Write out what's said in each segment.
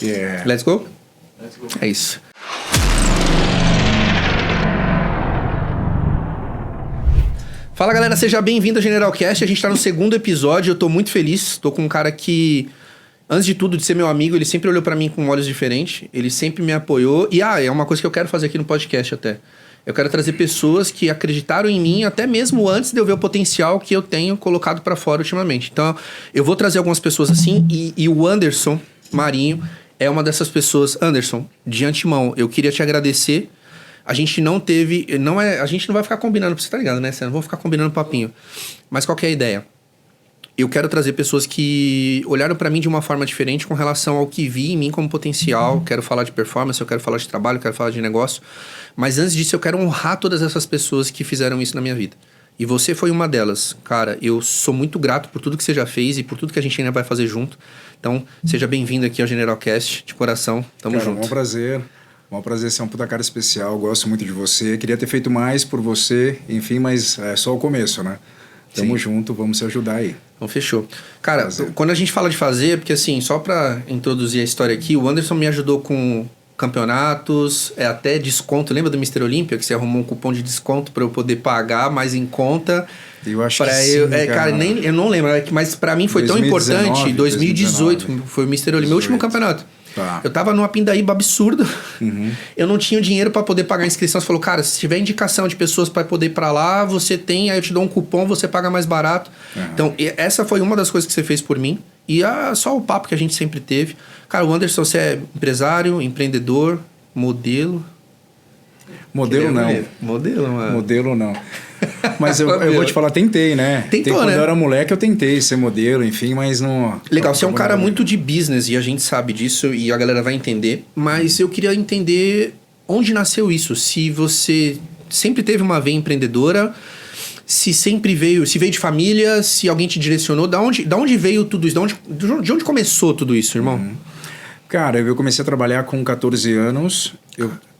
Yeah. Let's go? Let's go. É isso. Fala galera, seja bem-vindo ao Generalcast. A gente tá no segundo episódio, eu tô muito feliz. Tô com um cara que, antes de tudo, de ser meu amigo, ele sempre olhou pra mim com olhos diferentes. Ele sempre me apoiou. E é uma coisa que eu quero fazer aqui no podcast até. Eu quero trazer pessoas que acreditaram em mim até mesmo antes de eu ver o potencial que eu tenho colocado pra fora ultimamente. Então, eu vou trazer algumas pessoas assim e o Anderson Marinho é uma dessas pessoas. Anderson, de antemão, eu queria te agradecer. A gente não teve... a gente não vai ficar combinando, você tá ligado, né? Você não vai ficar combinando papinho. Mas qual que é a ideia? Eu quero trazer pessoas que olharam pra mim de uma forma diferente com relação ao que vi em mim como potencial. Quero falar de performance, eu quero falar de trabalho, eu quero falar de negócio. Mas antes disso, eu quero honrar todas essas pessoas que fizeram isso na minha vida. E você foi uma delas. Cara, eu sou muito grato por tudo que você já fez e por tudo que a gente ainda vai fazer junto. Então, seja bem-vindo aqui ao Generalcast, de coração. Tamo junto. É um prazer. É um prazer ser um puta cara especial. Gosto muito de você. Queria ter feito mais por você, enfim, mas é só o começo, né? Tamo junto, vamos se ajudar aí. Então, fechou. Cara, quando a gente fala de fazer, porque assim, só pra introduzir a história aqui, o Anderson me ajudou com campeonatos, até desconto. Lembra do Mr. Olímpia, que você arrumou um cupom de desconto pra eu poder pagar mais em conta? Eu acho que sim, cara, eu não lembro, mas pra mim foi 2019, tão importante. 2018 foi o Mr. Olímpia, meu último campeonato. Tá. Eu tava numa pindaíba absurda. Eu não tinha dinheiro pra poder pagar a inscrição. Você falou, cara, se tiver indicação de pessoas pra poder ir pra lá, você tem, aí eu te dou um cupom, você paga mais barato. Então, essa foi uma das coisas que você fez por mim. E só o papo que a gente sempre teve. Cara, o Anderson, você é empresário, empreendedor, modelo. Modelo não. Modelo, mano. Modelo não. Mas eu vou te falar, tentei, né? Tentou, quando né? eu era moleque, eu tentei ser modelo, enfim, mas não... Legal, você é um cara muito de business e a gente sabe disso e a galera vai entender. Mas eu queria entender onde nasceu isso. Se você sempre teve uma veia empreendedora, se veio de família, se alguém te direcionou. Da onde veio tudo isso? De onde começou tudo isso, irmão? Cara, eu comecei a trabalhar com 14 anos.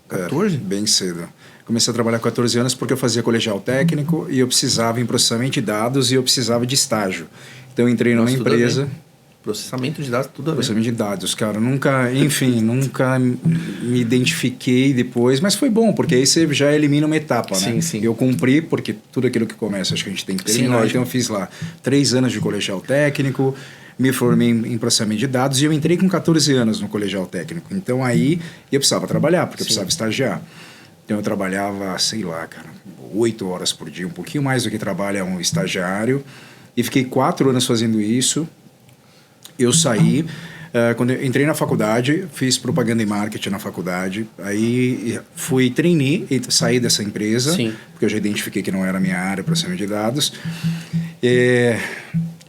14? Bem cedo. Comecei a trabalhar com 14 anos porque eu fazia colegial técnico e eu precisava em processamento de dados e eu precisava de estágio. Então eu entrei numa empresa... Processamento de dados, tudo a ver. Processamento de dados, cara. Nunca me identifiquei depois, mas foi bom, porque aí você já elimina uma etapa, né? Sim. Eu cumpri, porque tudo aquilo que começa, acho que a gente tem que terminar. Sim, então eu fiz lá 3 anos de colegial técnico, me formei em processamento de dados e eu entrei com 14 anos no colegial técnico. Então aí eu precisava trabalhar, porque eu precisava estagiar. Então eu trabalhava, sei lá, cara, 8 horas por dia, um pouquinho mais do que trabalha um estagiário. E fiquei 4 anos fazendo isso. Eu saí, quando eu entrei na faculdade, fiz propaganda e marketing na faculdade. Aí fui trainee e saí dessa empresa, porque eu já identifiquei que não era a minha área, processamento de dados.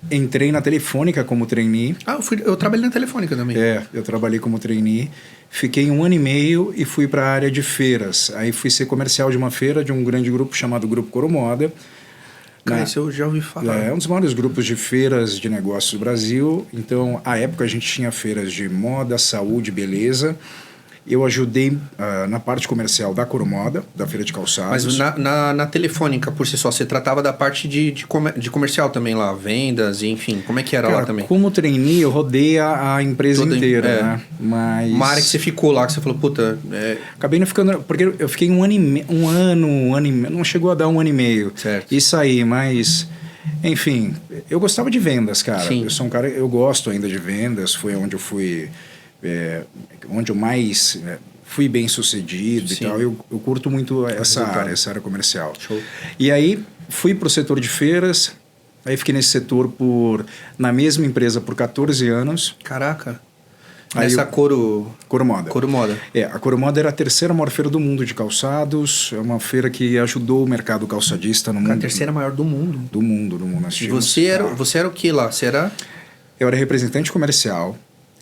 Entrei na Telefônica como trainee. Eu trabalhei na Telefônica também. Eu trabalhei como trainee. Fiquei 1 ano e meio e fui para a área de feiras. Aí fui ser comercial de uma feira de um grande grupo chamado Grupo Coromoda. Cara, isso eu já ouvi falar. É um dos maiores grupos de feiras de negócios do Brasil. Então, à época, a gente tinha feiras de moda, saúde, beleza. Eu ajudei na parte comercial da Coromoda, da feira de calçados. Mas na Telefônica, por si só, você tratava da parte de comercial também lá, vendas, enfim, como é que era lá também? Como trainee, eu rodei a empresa inteira, né? Mas... Uma área que você ficou lá, que você falou, puta... Acabei não ficando... Porque eu fiquei um ano e meio... Não chegou a dar 1 ano e meio. Certo. E saí, mas... Enfim, eu gostava de vendas, cara. Sim. Eu sou um cara... Eu gosto ainda de vendas. Foi onde eu fui... onde eu mais fui bem sucedido e tal. Eu curto muito essa área comercial. Show. E aí fui para o setor de feiras, aí fiquei nesse setor na mesma empresa por 14 anos. Caraca. Aí Essa Coromoda. Coromoda. A Coromoda era a 3ª maior feira do mundo de calçados. É uma feira que ajudou o mercado calçadista no mundo. A 3ª maior do mundo. Do mundo. E você era o que lá? Você era... Eu era representante comercial.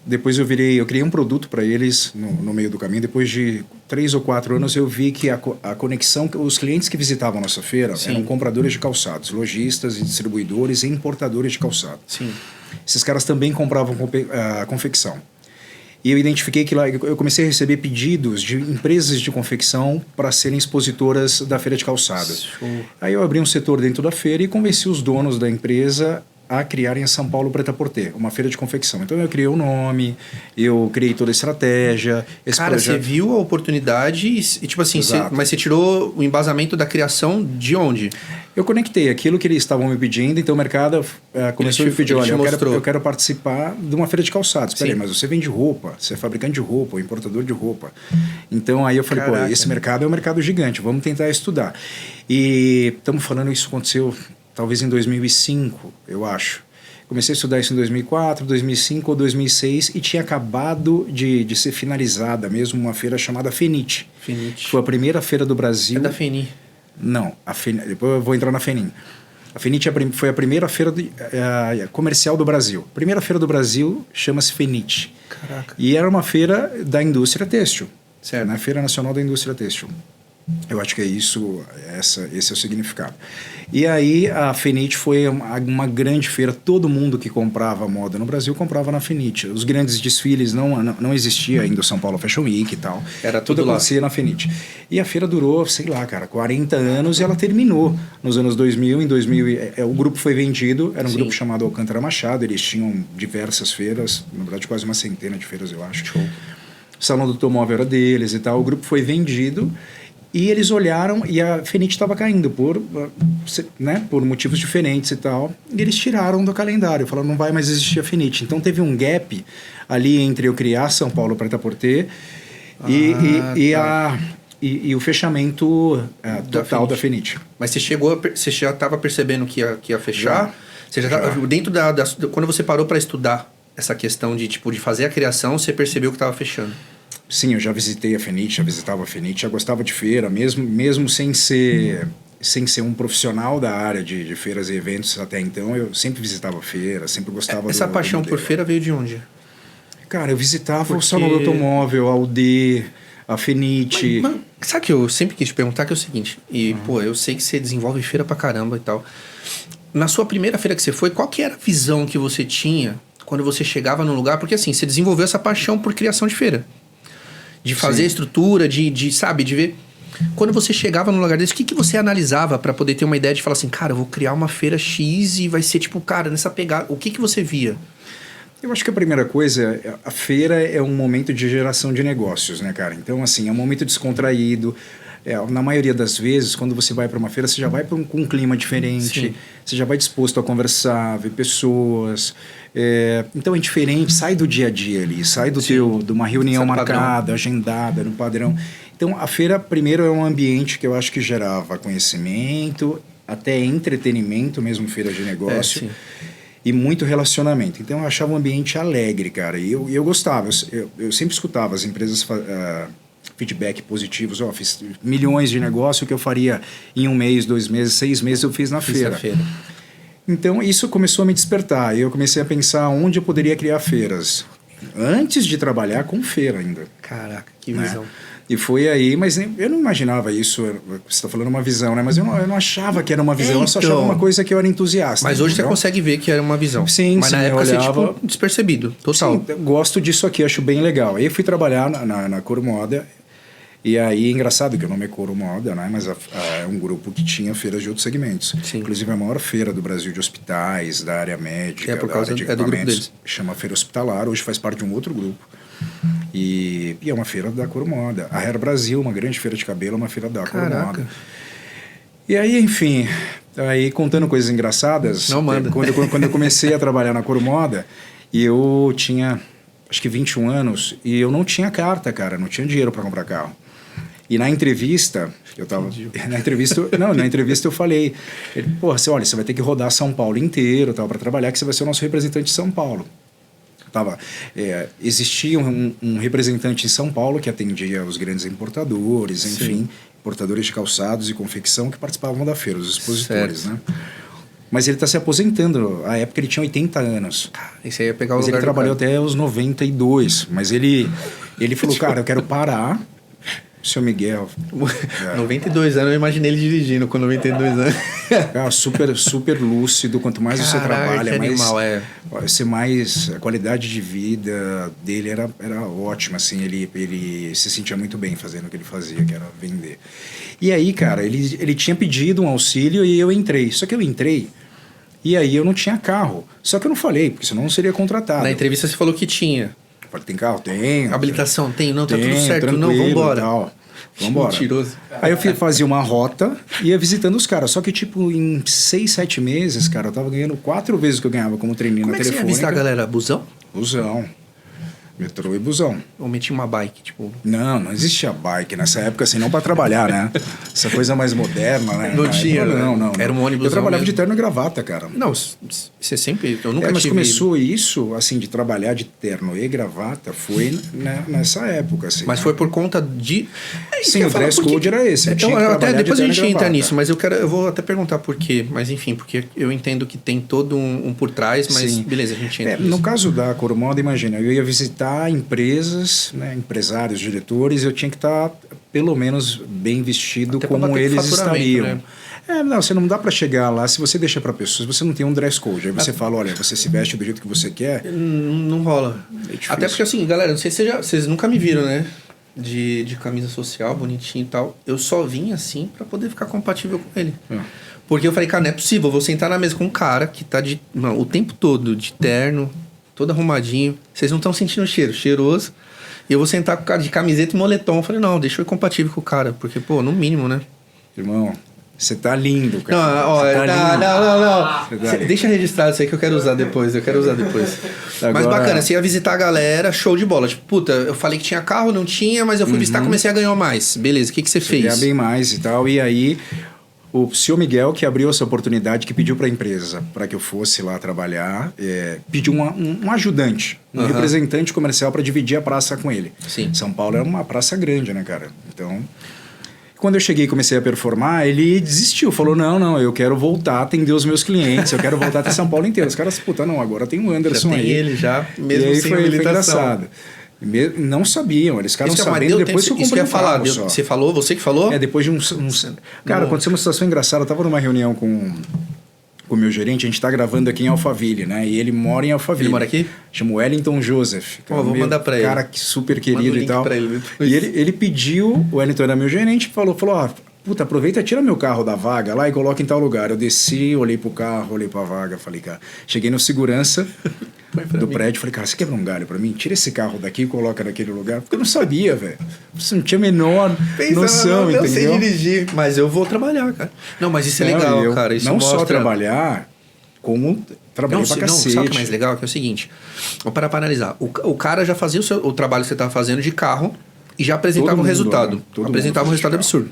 Depois eu criei um produto para eles no meio do caminho. Depois de 3 ou 4 anos eu vi que a conexão, os clientes que visitavam a nossa feira eram compradores de calçados, lojistas e distribuidores e importadores de calçado. Sim. Esses caras também compravam confecção. E eu identifiquei que lá eu comecei a receber pedidos de empresas de confecção para serem expositoras da feira de calçados. Aí eu abri um setor dentro da feira e convenci os donos da empresa a criarem a São Paulo Prêt-à-Porter, uma feira de confecção. Então eu criei o nome, eu criei toda a estratégia. Esse Cara, projeto... você viu a oportunidade e tipo assim, mas você tirou o embasamento da criação de onde? Eu conectei aquilo que eles estavam me pedindo, então o mercado começou a me pedir, olha, eu quero participar de uma feira de calçados. Peraí, mas você vende roupa, você é fabricante de roupa, importador de roupa. Então aí eu falei, pô, esse mercado é um mercado gigante, vamos tentar estudar. E estamos falando, isso aconteceu talvez em 2005, eu acho. Comecei a estudar isso em 2004, 2005 ou 2006 e tinha acabado de ser finalizada mesmo uma feira chamada FENIT. FENIT. Foi a primeira feira do Brasil. É da FENI. Não, depois eu vou entrar na FENIM. A FENIT foi a primeira feira comercial do Brasil. A primeira feira do Brasil chama-se FENIT. Caraca. E era uma feira da indústria têxtil. Certo. Na Feira Nacional da Indústria Têxtil. Eu acho que é isso, esse é o significado. E aí a FENIT foi uma grande feira, todo mundo que comprava moda no Brasil comprava na FENIT. Os grandes desfiles não existia ainda o São Paulo Fashion Week e tal. Era tudo lá. Acontecia na FENIT. E a feira durou, sei lá, cara, 40 anos e ela terminou nos anos 2000. Em 2000 o grupo foi vendido, era um grupo chamado Alcântara Machado, eles tinham diversas feiras, na verdade quase uma centena de feiras, eu acho. Show. O Salão do Automóvel era deles e tal, o grupo foi vendido. E eles olharam e a FENIT estava caindo por motivos diferentes e tal. E eles tiraram do calendário, falaram não vai mais existir a FENIT. Então teve um gap ali entre eu criar São Paulo Prêt-à-Porter e o fechamento total da FENIT. Mas você já estava percebendo que ia fechar? Você já tava, dentro quando você parou para estudar essa questão de fazer a criação, você percebeu que estava fechando? Sim, eu já visitei a FENIT, já visitava a FENIT, já gostava de feira, mesmo sem ser um profissional da área de feiras e eventos até então, eu sempre visitava feira, sempre gostava Essa paixão por feira veio de onde? Cara, eu visitava o Salão do Automóvel, a UD, a FENIT. Mas, sabe que eu sempre quis te perguntar, que é o seguinte, eu sei que você desenvolve feira pra caramba e tal. Na sua primeira feira que você foi, qual que era a visão que você tinha quando você chegava num lugar? Porque assim, você desenvolveu essa paixão por criação de feira. De fazer a estrutura, de ver. Quando você chegava num lugar desse, o que você analisava para poder ter uma ideia de falar assim, cara, eu vou criar uma feira X e vai ser cara, nessa pegada. O que você via? Eu acho que a primeira coisa, a feira é um momento de geração de negócios, né, cara? Então, assim, é um momento descontraído. Na maioria das vezes, quando você vai para uma feira, você já vai com um clima diferente, Sim. Você já vai disposto a conversar, ver pessoas. Então é diferente, sai do dia a dia ali, sai de uma reunião marcada, agendada, no padrão. Então a feira, primeiro, é um ambiente que eu acho que gerava conhecimento, até entretenimento, mesmo feira de negócio. E muito relacionamento. Então eu achava um ambiente alegre, cara. E eu gostava. Eu sempre escutava as empresas feedback positivos. Fiz milhões de negócio que eu faria em 1 mês, 2 meses, 6 meses eu fiz na feira. Então isso começou a me despertar. E eu comecei a pensar onde eu poderia criar feiras. Antes de trabalhar com feira ainda. Caraca, que visão. E foi aí, mas eu não imaginava isso. Você está falando uma visão, né? Mas eu não achava que era uma visão, eu só achava uma coisa que eu era entusiasta. Mas hoje você consegue ver que era uma visão. Sim, mas na época você, despercebido, total. Sim, gosto disso aqui, acho bem legal. Aí eu fui trabalhar na Coro Moda. E aí, engraçado que o nome é Coro Moda, né? Mas é um grupo que tinha feiras de outros segmentos. Sim. Inclusive, a maior feira do Brasil de hospitais, da área médica, por causa da área de do grupo deles. Chama Feira Hospitalar, hoje faz parte de um outro grupo. E é uma feira da Coro Moda. A Hair Brasil, uma grande feira de cabelo, é uma feira da Coro Moda. E aí, enfim, contando coisas engraçadas, quando eu comecei a trabalhar na Coro Moda, eu tinha, acho que 21 anos, e eu não tinha carta, cara, não tinha dinheiro para comprar carro. E na entrevista, na entrevista eu falei, você vai ter que rodar São Paulo inteiro para trabalhar, que você vai ser o nosso representante de São Paulo. Existia um representante em São Paulo que atendia os grandes importadores, enfim, importadores de calçados e confecção que participavam da feira, os expositores, né? Mas ele está se aposentando. À época ele tinha 80 anos. Esse aí ia pegar o lugar. Mas ele trabalhou até os 92. Mas ele falou, cara, eu quero parar. Seu Miguel. 92 anos, eu imaginei ele dirigindo com 92 anos. Super lúcido. Quanto mais você trabalha, mais a qualidade de vida dele era ótima. Assim, ele se sentia muito bem fazendo o que ele fazia, que era vender. E aí, cara, ele tinha pedido um auxílio e eu entrei. Só que eu entrei E aí eu não tinha carro. Só que eu não falei, porque senão não seria contratado. Na entrevista você falou que tinha. Eu falei, tem carro? Tem. Habilitação? Tem. Não, tá tudo Tenho, certo. Não, tranquilo, vambora. Tal. Vambora. Mentiroso. Aí eu fazia uma rota e ia visitando os caras. Só que, tipo, em 6, 7 meses, cara, eu tava ganhando 4 vezes o que eu ganhava como treininho Como na é que você ia telefônica. visitar a galera? Busão? Busão. Metrô e busão. Ou meti uma bike, tipo... Não existia bike nessa época, assim, não para trabalhar, né? Essa coisa mais moderna, né? Não tinha, época, né? não. Era um ônibus. Eu trabalhava mesmo. de terno e gravata, cara. Não, você sempre... Eu nunca Mas tive... começou isso, assim, de trabalhar de terno e gravata, foi nessa época, assim. Mas né? foi por conta de... Sim, o dress code era esse. Eu Então, tinha que até trabalhar depois de a terno gente e entra gravata. nisso, mas eu vou até perguntar por quê. Mas enfim, porque eu entendo que tem todo um por trás, mas Sim. beleza, a gente entra No nisso. caso da Coromoda, imagina, eu ia visitar empresas, né, empresários, diretores, eu tinha que estar pelo menos bem vestido Até pra como bater com eles faturamento, estariam. né? Não, você não dá para chegar lá, se você deixa para pessoas, você não tem um dress code. Aí você fala, olha, você se veste do jeito que você quer. Não rola. difícil. Até porque assim, galera, não sei se vocês nunca me viram, né? De camisa social, bonitinho e tal. Eu só vim assim pra poder ficar compatível com ele. Porque eu falei, cara, não é possível. Eu vou sentar na mesa com um cara que tá o tempo todo de terno, todo arrumadinho. Vocês não estão sentindo o cheiro, cheiroso. E eu vou sentar com o cara de camiseta e moletom. Eu falei, não, deixa eu ir compatível com o cara. Porque, pô, no mínimo, né? Irmão, você tá lindo, cara. Não, ó, Você tá lindo. não. Deixa registrado isso aí que eu quero usar depois. Mas Agora- bacana, você ia visitar a galera, show de bola. Tipo, puta, eu falei que tinha carro, não tinha, mas eu fui visitar, comecei a ganhar mais. Beleza, o que você fez? Ganhar bem mais e tal. E aí, o senhor Miguel, que abriu essa oportunidade, que pediu para a empresa para que eu fosse lá trabalhar, pediu um ajudante, um representante comercial para dividir a praça com ele. Sim. São Paulo é uma praça grande, né, cara? Então, quando eu cheguei e comecei a performar, ele desistiu. Falou, não, eu quero voltar a atender os meus clientes, eu quero voltar até São Paulo inteiro. Os caras, puta, não, agora tem o Anderson Já tem aí. ele já, mesmo e aí sem foi habilitação. engraçado. Não sabiam, eles ficaram Mas sabendo deu depois que tempo, eu isso que comprei eu ia falar. carro só. Você falou, você que falou? Depois de uns... Cara, aconteceu uma situação engraçada. Eu tava numa reunião com o meu gerente, a gente tá gravando aqui em Alphaville, né? E ele mora em Alphaville. Ele mora aqui? Chama Wellington Joseph. Pô, vou mandar pra ele. Cara que super Manda querido o e link tal. pra ele depois. E ele pediu, o Wellington era meu gerente, falou, puta, aproveita e tira meu carro da vaga lá e coloca em tal lugar. Eu desci, olhei pro carro, olhei pra vaga, falei, cara... Cheguei no segurança do prédio, falei, cara, você quebra um galho pra mim? Tira esse carro daqui e coloca naquele lugar. Porque eu não sabia, velho. Você não tinha a menor noção, eu entendeu? sei dirigir, mas eu vou trabalhar, cara. Não, mas isso é Não, legal, eu cara. Isso não mostra... só trabalhar, como trabalhei pra cacete. Sabe o que é mais legal? Que é o seguinte, vamos parar pra analisar. O cara já fazia o trabalho que você tava fazendo de carro e já apresentava um resultado. Né? Todo Apresentava um mundo resultado absurdo.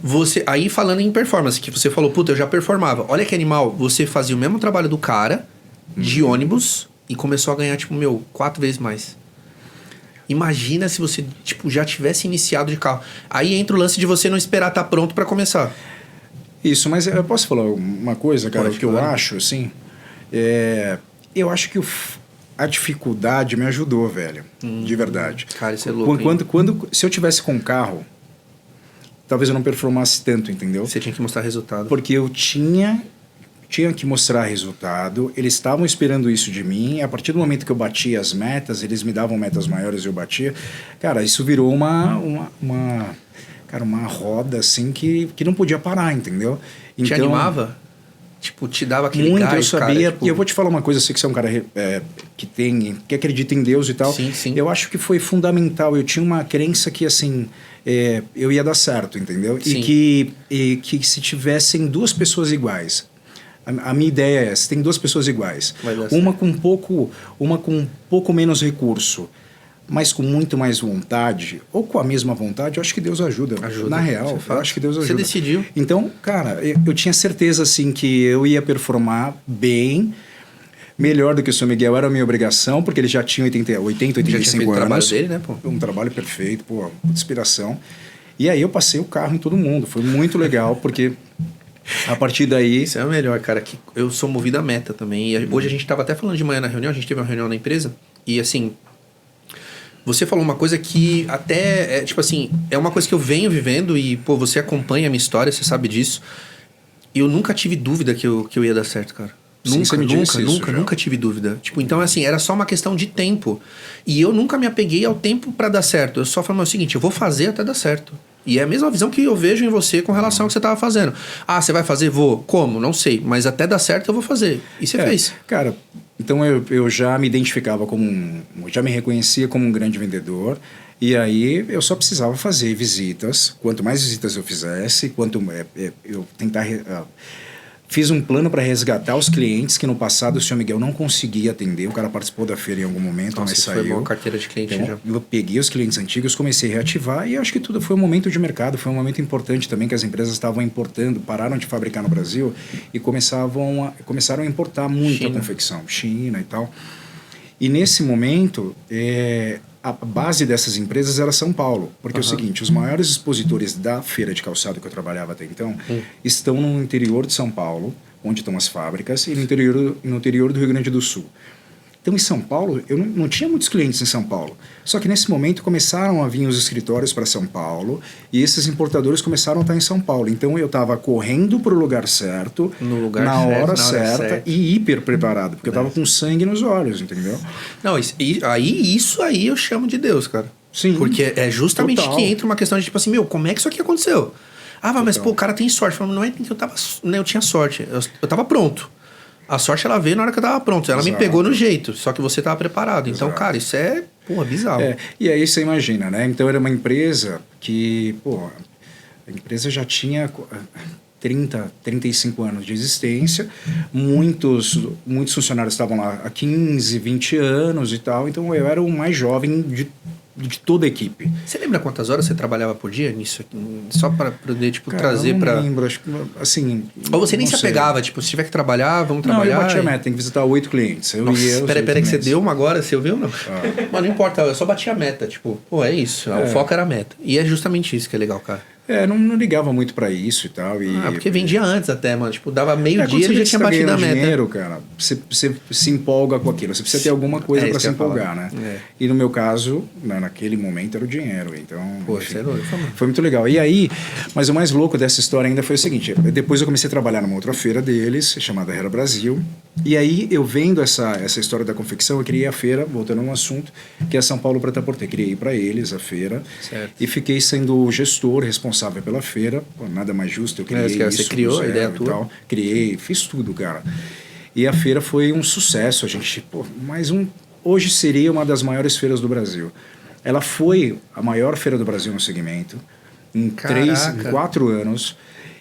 Você, aí falando em performance, que você falou, puta, eu já performava. Olha que animal, você fazia o mesmo trabalho do cara, de ônibus, e começou a ganhar, 4 vezes mais. Imagina se você, já tivesse iniciado de carro. Aí entra o lance de você não esperar estar pronto pra começar. Isso, mas eu posso falar uma coisa, cara, Pode, que eu claro. acho, assim... eu acho que a dificuldade me ajudou, velho. De verdade. Cara, isso é louco, Se eu tivesse com um carro, talvez eu não performasse tanto, entendeu? Você tinha que mostrar resultado. Porque eu tinha que mostrar resultado, eles estavam esperando isso de mim, a partir do momento que eu batia as metas, eles me davam metas maiores e eu batia. Cara, isso virou uma roda, assim, que não podia parar, entendeu? Te animava? Te dava aquele muito, gás, eu sabia. cara, E eu vou te falar uma coisa, eu sei que você é um cara que acredita em Deus e tal. Sim, sim. Eu acho que foi fundamental. Eu tinha uma crença que, assim, eu ia dar certo, entendeu? Sim. E que se tivessem 2 pessoas iguais... A minha ideia é essa, tem 2 pessoas iguais. Uma com um pouco menos recurso, mas com muito mais vontade, ou com a mesma vontade, eu acho que Deus ajuda. Na real, eu acho que Deus ajuda. Você decidiu. Então, cara, eu tinha certeza, assim, que eu ia performar bem, melhor do que o Sr. Miguel, era a minha obrigação, porque ele já tinha 80, 85 já tinha feito anos. O trabalho dele, né, pô? Um trabalho perfeito, pô, inspiração. E aí eu passei o carro em todo mundo, foi muito legal, porque... A partir daí... Isso é o melhor, cara, que eu sou movido a meta também. E hoje a gente tava até falando de manhã na reunião, a gente teve uma reunião na empresa, e assim, você falou uma coisa que até, é uma coisa que eu venho vivendo e, pô, você acompanha a minha história, você sabe disso. E eu nunca tive dúvida que eu ia dar certo, cara. Sim, Nunca tive dúvida. Então, assim, era só uma questão de tempo. E eu nunca me apeguei ao tempo pra dar certo. Eu só falei o seguinte, eu vou fazer até dar certo. E é a mesma visão que eu vejo em você com relação ao que você estava fazendo. Ah, você vai fazer? Vou. Como? Não sei. Mas até dar certo eu vou fazer. E você fez. Cara, então eu já me identificava já me reconhecia como um grande vendedor. E aí eu só precisava fazer visitas. Quanto mais visitas eu fizesse, eu tentar... Fiz um plano para resgatar os clientes que no passado o senhor Miguel não conseguia atender. O cara participou da feira em algum momento, mas saiu. Foi uma carteira de cliente então, já. Eu peguei os clientes antigos, comecei a reativar e acho que tudo foi um momento de mercado. Foi um momento importante também que as empresas estavam importando, pararam de fabricar no Brasil e começaram a importar muita confecção, China e tal. E nesse momento, a base dessas empresas era São Paulo. Porque é o seguinte, os maiores expositores da feira de calçado que eu trabalhava até então estão no interior de São Paulo, onde estão as fábricas, e no interior do Rio Grande do Sul. Então, em São Paulo, eu não tinha muitos clientes em São Paulo. Só que nesse momento começaram a vir os escritórios para São Paulo e esses importadores começaram a estar em São Paulo. Então, eu estava correndo para o lugar certo, na hora certa e hiper preparado, porque eu estava com sangue nos olhos, entendeu? Não, isso aí eu chamo de Deus, cara. Sim. Porque é justamente que entra uma questão de tipo assim, como é que isso aqui aconteceu? Ah, mas pô, o cara tem sorte. Não é que eu tinha sorte, eu tava pronto. A sorte ela veio na hora que eu tava pronto. Ela me pegou no jeito, só que você tava preparado. Então, cara, isso é, bizarro. E aí você imagina, né? Então era uma empresa que, a empresa já tinha 35 anos de existência, muitos funcionários estavam lá há 15, 20 anos e tal, então eu era o mais jovem de toda a equipe. Você lembra quantas horas você trabalhava por dia nisso? Só para poder, trazer para... Eu não lembro, acho que, assim... Ou você nem se apegava, se tiver que trabalhar, vamos trabalhar... Não, eu batia a meta, tem que visitar 8 clientes. Peraí que você deu uma agora, você ouviu ou não? Mas não importa, eu só batia a meta, é isso, o foco era a meta. E é justamente isso que é legal, cara. Não ligava muito pra isso e tal. Porque vendia antes até, mano. Dava meio-dia e já tinha batido a meta. Dinheiro, cara, você se empolga com aquilo. Você precisa ter alguma coisa pra se empolgar, né? E no meu caso, naquele momento, era o dinheiro. Então, enfim, foi muito legal. E aí, mas o mais louco dessa história ainda foi o seguinte. Depois eu comecei a trabalhar numa outra feira deles, chamada Hera Brasil. E aí, eu vendo essa história da confecção, eu criei a feira, voltando a um assunto, que é São Paulo Prêt-à-Porter. Criei pra eles a feira. Certo. E fiquei sendo o gestor, responsável pela feira, nada mais justo, eu criei isso. Você criou a ideia tua? Tal, criei, fiz tudo, cara. E a feira foi um sucesso, a gente, hoje seria uma das maiores feiras do Brasil. Ela foi a maior feira do Brasil no segmento, em 4 anos,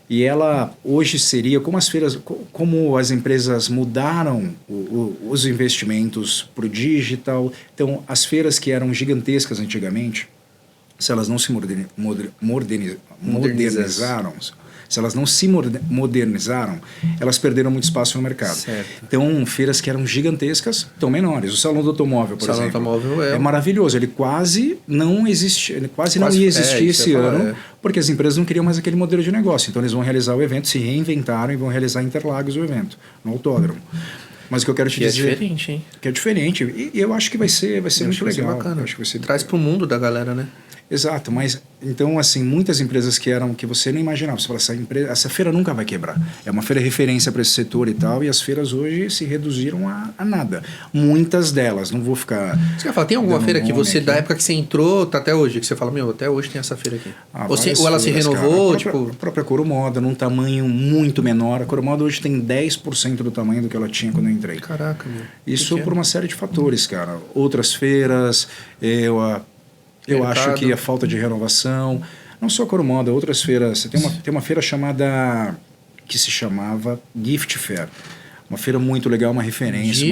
e ela hoje seria, como as empresas mudaram os investimentos para o digital, então as feiras que eram gigantescas antigamente, se elas não se modernizaram, elas perderam muito espaço no mercado. Certo. Então, feiras que eram gigantescas estão menores. O Salão do Automóvel, por exemplo, é maravilhoso. Ele quase não ia existir esse ano, porque as empresas não queriam mais aquele modelo de negócio. Então, eles vão realizar o evento, se reinventaram e vão realizar em Interlagos o evento, no autódromo. Mas o que eu quero te dizer... é diferente, hein? Que é diferente. E eu acho que vai ser muito legal. Bacana. Acho que vai ser Traz pro mundo da galera, né? Exato, mas então assim, muitas empresas que você não imaginava, você fala, essa feira nunca vai quebrar. É uma feira referência para esse setor e tal, e as feiras hoje se reduziram a nada. Muitas delas, não vou ficar... Você quer falar, tem alguma feira que você, da época que você entrou, tá até hoje, que você fala, até hoje tem essa feira aqui? Ou ela se renovou, A própria Coromoda, num tamanho muito menor. A Coromoda hoje tem 10% do tamanho do que ela tinha quando eu entrei. Caraca, meu. Isso por uma série de fatores, cara. Outras feiras, eu acho que a falta de renovação, não só a Coromoda, outras feiras. Tem uma feira que se chamava Gift Fair. Uma feira muito legal, uma referência,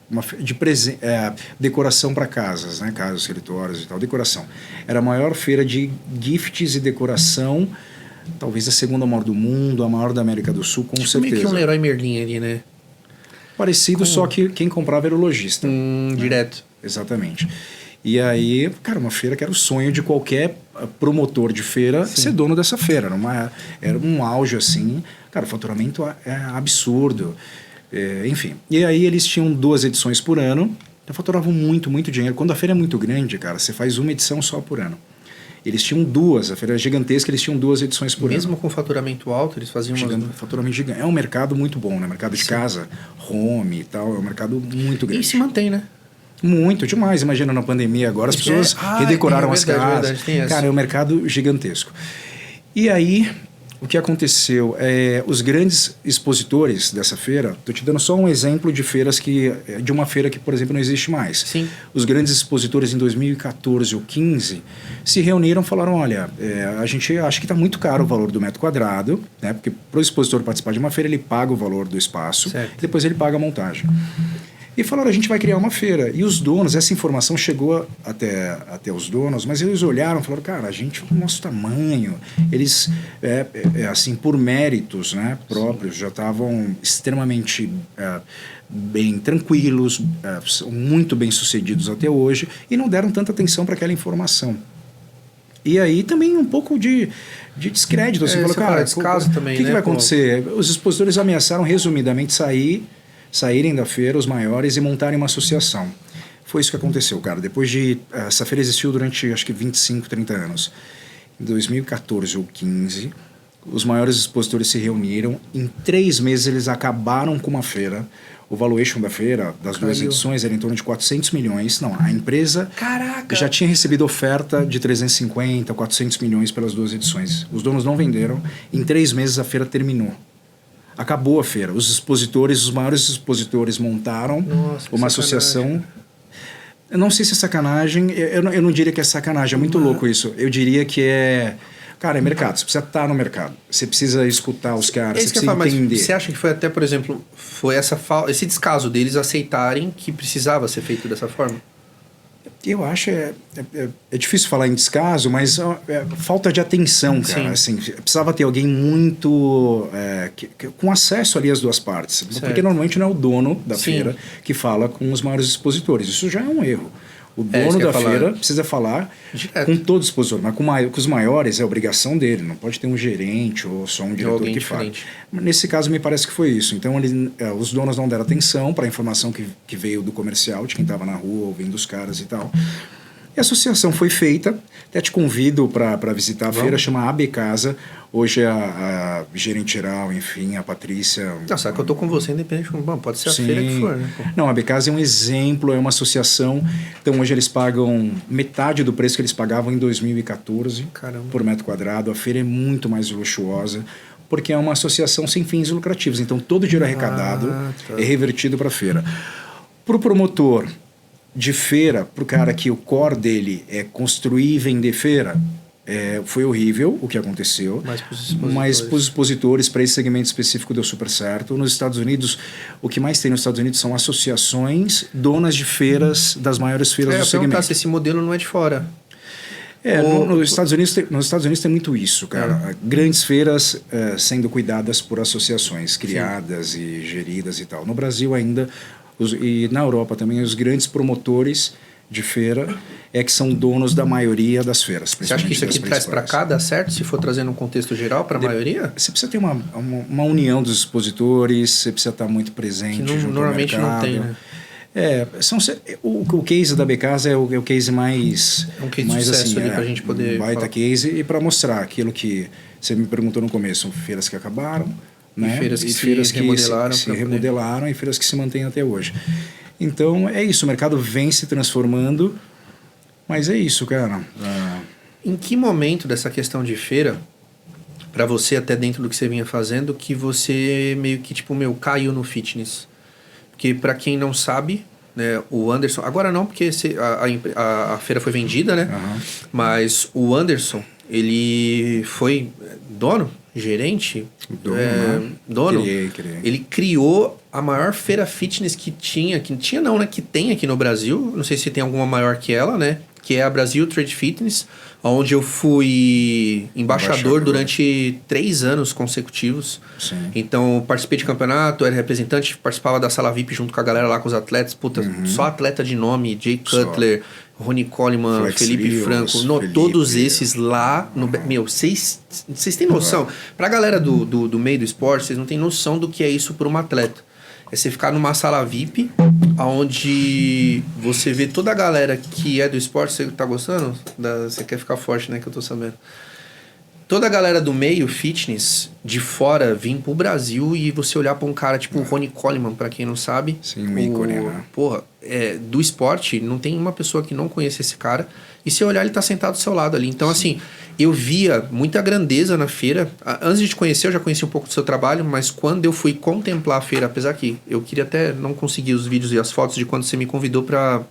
uma feira de decoração para casas, né? Casas, escritórios e tal, decoração. Era a maior feira de gifts e decoração, talvez a segunda maior do mundo, a maior da América do Sul, com certeza. Meio que um Leroy Merlin ali, né? Parecido, só que quem comprava era o lojista. Né? Direto. Exatamente. E aí, cara, uma feira que era o sonho de qualquer promotor de feira ser dono dessa feira. Era um auge, assim. Cara, o faturamento é absurdo. Enfim. E aí eles tinham 2 edições por ano. Então faturavam muito, muito dinheiro. Quando a feira é muito grande, cara, você faz uma edição só por ano. Eles tinham 2, a feira é gigantesca, eles tinham 2 edições por ano. Mesmo com faturamento alto, eles faziam faturamento gigante. É um mercado muito bom, né? Mercado de casa, home e tal, é um mercado muito grande. E se mantém, né? Muito, demais. Imagina na pandemia agora, as pessoas redecoraram as casas. Verdade, tem essa. Cara, é um mercado gigantesco. E aí, o que aconteceu? Os grandes expositores dessa feira, estou te dando só um exemplo de uma feira que, por exemplo, não existe mais. Sim. Os grandes expositores em 2014 ou 15 se reuniram e falaram, olha, a gente acha que está muito caro o valor do metro quadrado, né? Porque para o expositor participar de uma feira, ele paga o valor do espaço, certo. Depois ele paga a montagem. E falaram, a gente vai criar uma feira. E os donos, essa informação chegou até os donos, mas eles olharam e falaram, cara, a gente, o nosso tamanho, eles, assim, por méritos, né, próprios, já estavam extremamente bem tranquilos, muito bem sucedidos até hoje, e não deram tanta atenção para aquela informação. E aí também um pouco de descrédito. Você falou, cara, também, o que vai acontecer? Os expositores ameaçaram, resumidamente, saírem da feira, os maiores, e montarem uma associação. Foi isso que aconteceu, cara. Essa feira existiu durante, acho que 25, 30 anos. Em 2014 ou 15, os maiores expositores se reuniram. Em 3 meses, eles acabaram com uma feira. O valuation da feira, das duas edições, era em torno de 400 milhões. Não, a empresa já tinha recebido oferta de 350, 400 milhões pelas 2 edições. Os donos não venderam. Em 3 meses, a feira terminou. Acabou a feira. Os maiores expositores montaram uma associação. Eu não sei se é sacanagem. Eu não diria que é sacanagem. É muito louco isso. Eu diria que é... Cara, é mercado. Você precisa estar no mercado. Você precisa escutar os caras. Você precisa entender. Mas você acha que foi até, por exemplo, foi esse descaso deles aceitarem que precisava ser feito dessa forma? Eu acho é difícil falar em descaso, mas falta de atenção, cara. Assim, precisava ter alguém muito com acesso ali às duas partes. Certo. Porque normalmente não é o dono da feira que fala com os maiores expositores. Isso já é um erro. O dono da feira precisa falar com todo o expositor, mas com os maiores é obrigação dele. Não pode ter um gerente ou só um diretor que fala. Nesse caso, me parece que foi isso. Então, os donos não deram atenção para a informação que veio do comercial, de quem estava na rua, ouvindo os caras e tal. E a associação foi feita. Até te convido para visitar a feira, chama AB Casa. Hoje a gerente geral, enfim, a Patrícia... Não, sabe que eu tô com você, independente. Bom, pode ser a feira que for, né? Não, a AB Casa é um exemplo, é uma associação. Então, hoje eles pagam metade do preço que eles pagavam em 2014 por metro quadrado. A feira é muito mais luxuosa, porque é uma associação sem fins lucrativos. Então, todo o dinheiro arrecadado é revertido para a feira. Para o promotor de feira, para o cara que o core dele é construir e vender feira, foi horrível o que aconteceu, mas para os expositores, para esse segmento específico deu super certo. Nos Estados Unidos, o que mais tem nos Estados Unidos são associações donas de feiras, das maiores feiras do segmento. Se esse modelo não é de fora. Nos Estados Unidos tem muito isso, cara. Grandes feiras sendo cuidadas por associações criadas e geridas e tal. No Brasil ainda, e na Europa também, os grandes promotores de feira que são donos da maioria das feiras. Você acha que isso aqui traz para cá, dá certo, se for trazer num contexto geral para a maioria? Você precisa ter uma união dos expositores, você precisa estar muito presente junto normalmente ao mercado. Não tem, né? O case da Becasa é o case mais... É um case de sucesso assim, ali para a gente poder... baita falar. Case, e para mostrar aquilo que você me perguntou no começo, feiras que acabaram, né? E feiras que se remodelaram e feiras que se mantêm até hoje. Então, é isso, o mercado vem se transformando, mas é isso, cara. Em que momento dessa questão de feira, para você, até dentro do que você vinha fazendo, que você meio que, caiu no fitness? Porque, para quem não sabe, né, o Anderson... Agora não, porque a feira foi vendida, né? Uhum. Mas o Anderson, ele foi dono, gerente... Dono. Criei. Ele criou a maior feira fitness que tem aqui no Brasil. Não sei se tem alguma maior que ela, né? Que é a Brasil Trade Fitness, onde eu fui embaixador durante 3 anos consecutivos. Sim. Então, participei de campeonato, era representante, participava da sala VIP junto com a galera lá, com os atletas. Só atleta de nome, Jay Cutler, Ronnie Coleman, Flex Felipe Rios, Franco. Felipe, todos esses lá. Vocês têm noção? Pra galera do meio do esporte, vocês não têm noção do que é isso por um atleta. É você ficar numa sala VIP, onde você vê toda a galera que é do esporte. Você tá gostando? Você quer ficar forte, né? Que eu tô sabendo. toda a galera do meio fitness de fora vir pro Brasil e você olhar pra um cara tipo o Ronnie Coleman, pra quem não sabe. Sim, um ícone, né? Porra, do esporte, não tem uma pessoa que não conheça esse cara. E se olhar, ele tá sentado do seu lado ali. Então, assim, eu via muita grandeza na feira. Antes de te conhecer, eu já conheci um pouco do seu trabalho, mas quando eu fui contemplar a feira, apesar que eu queria até não conseguir os vídeos e as fotos de quando você me convidou pra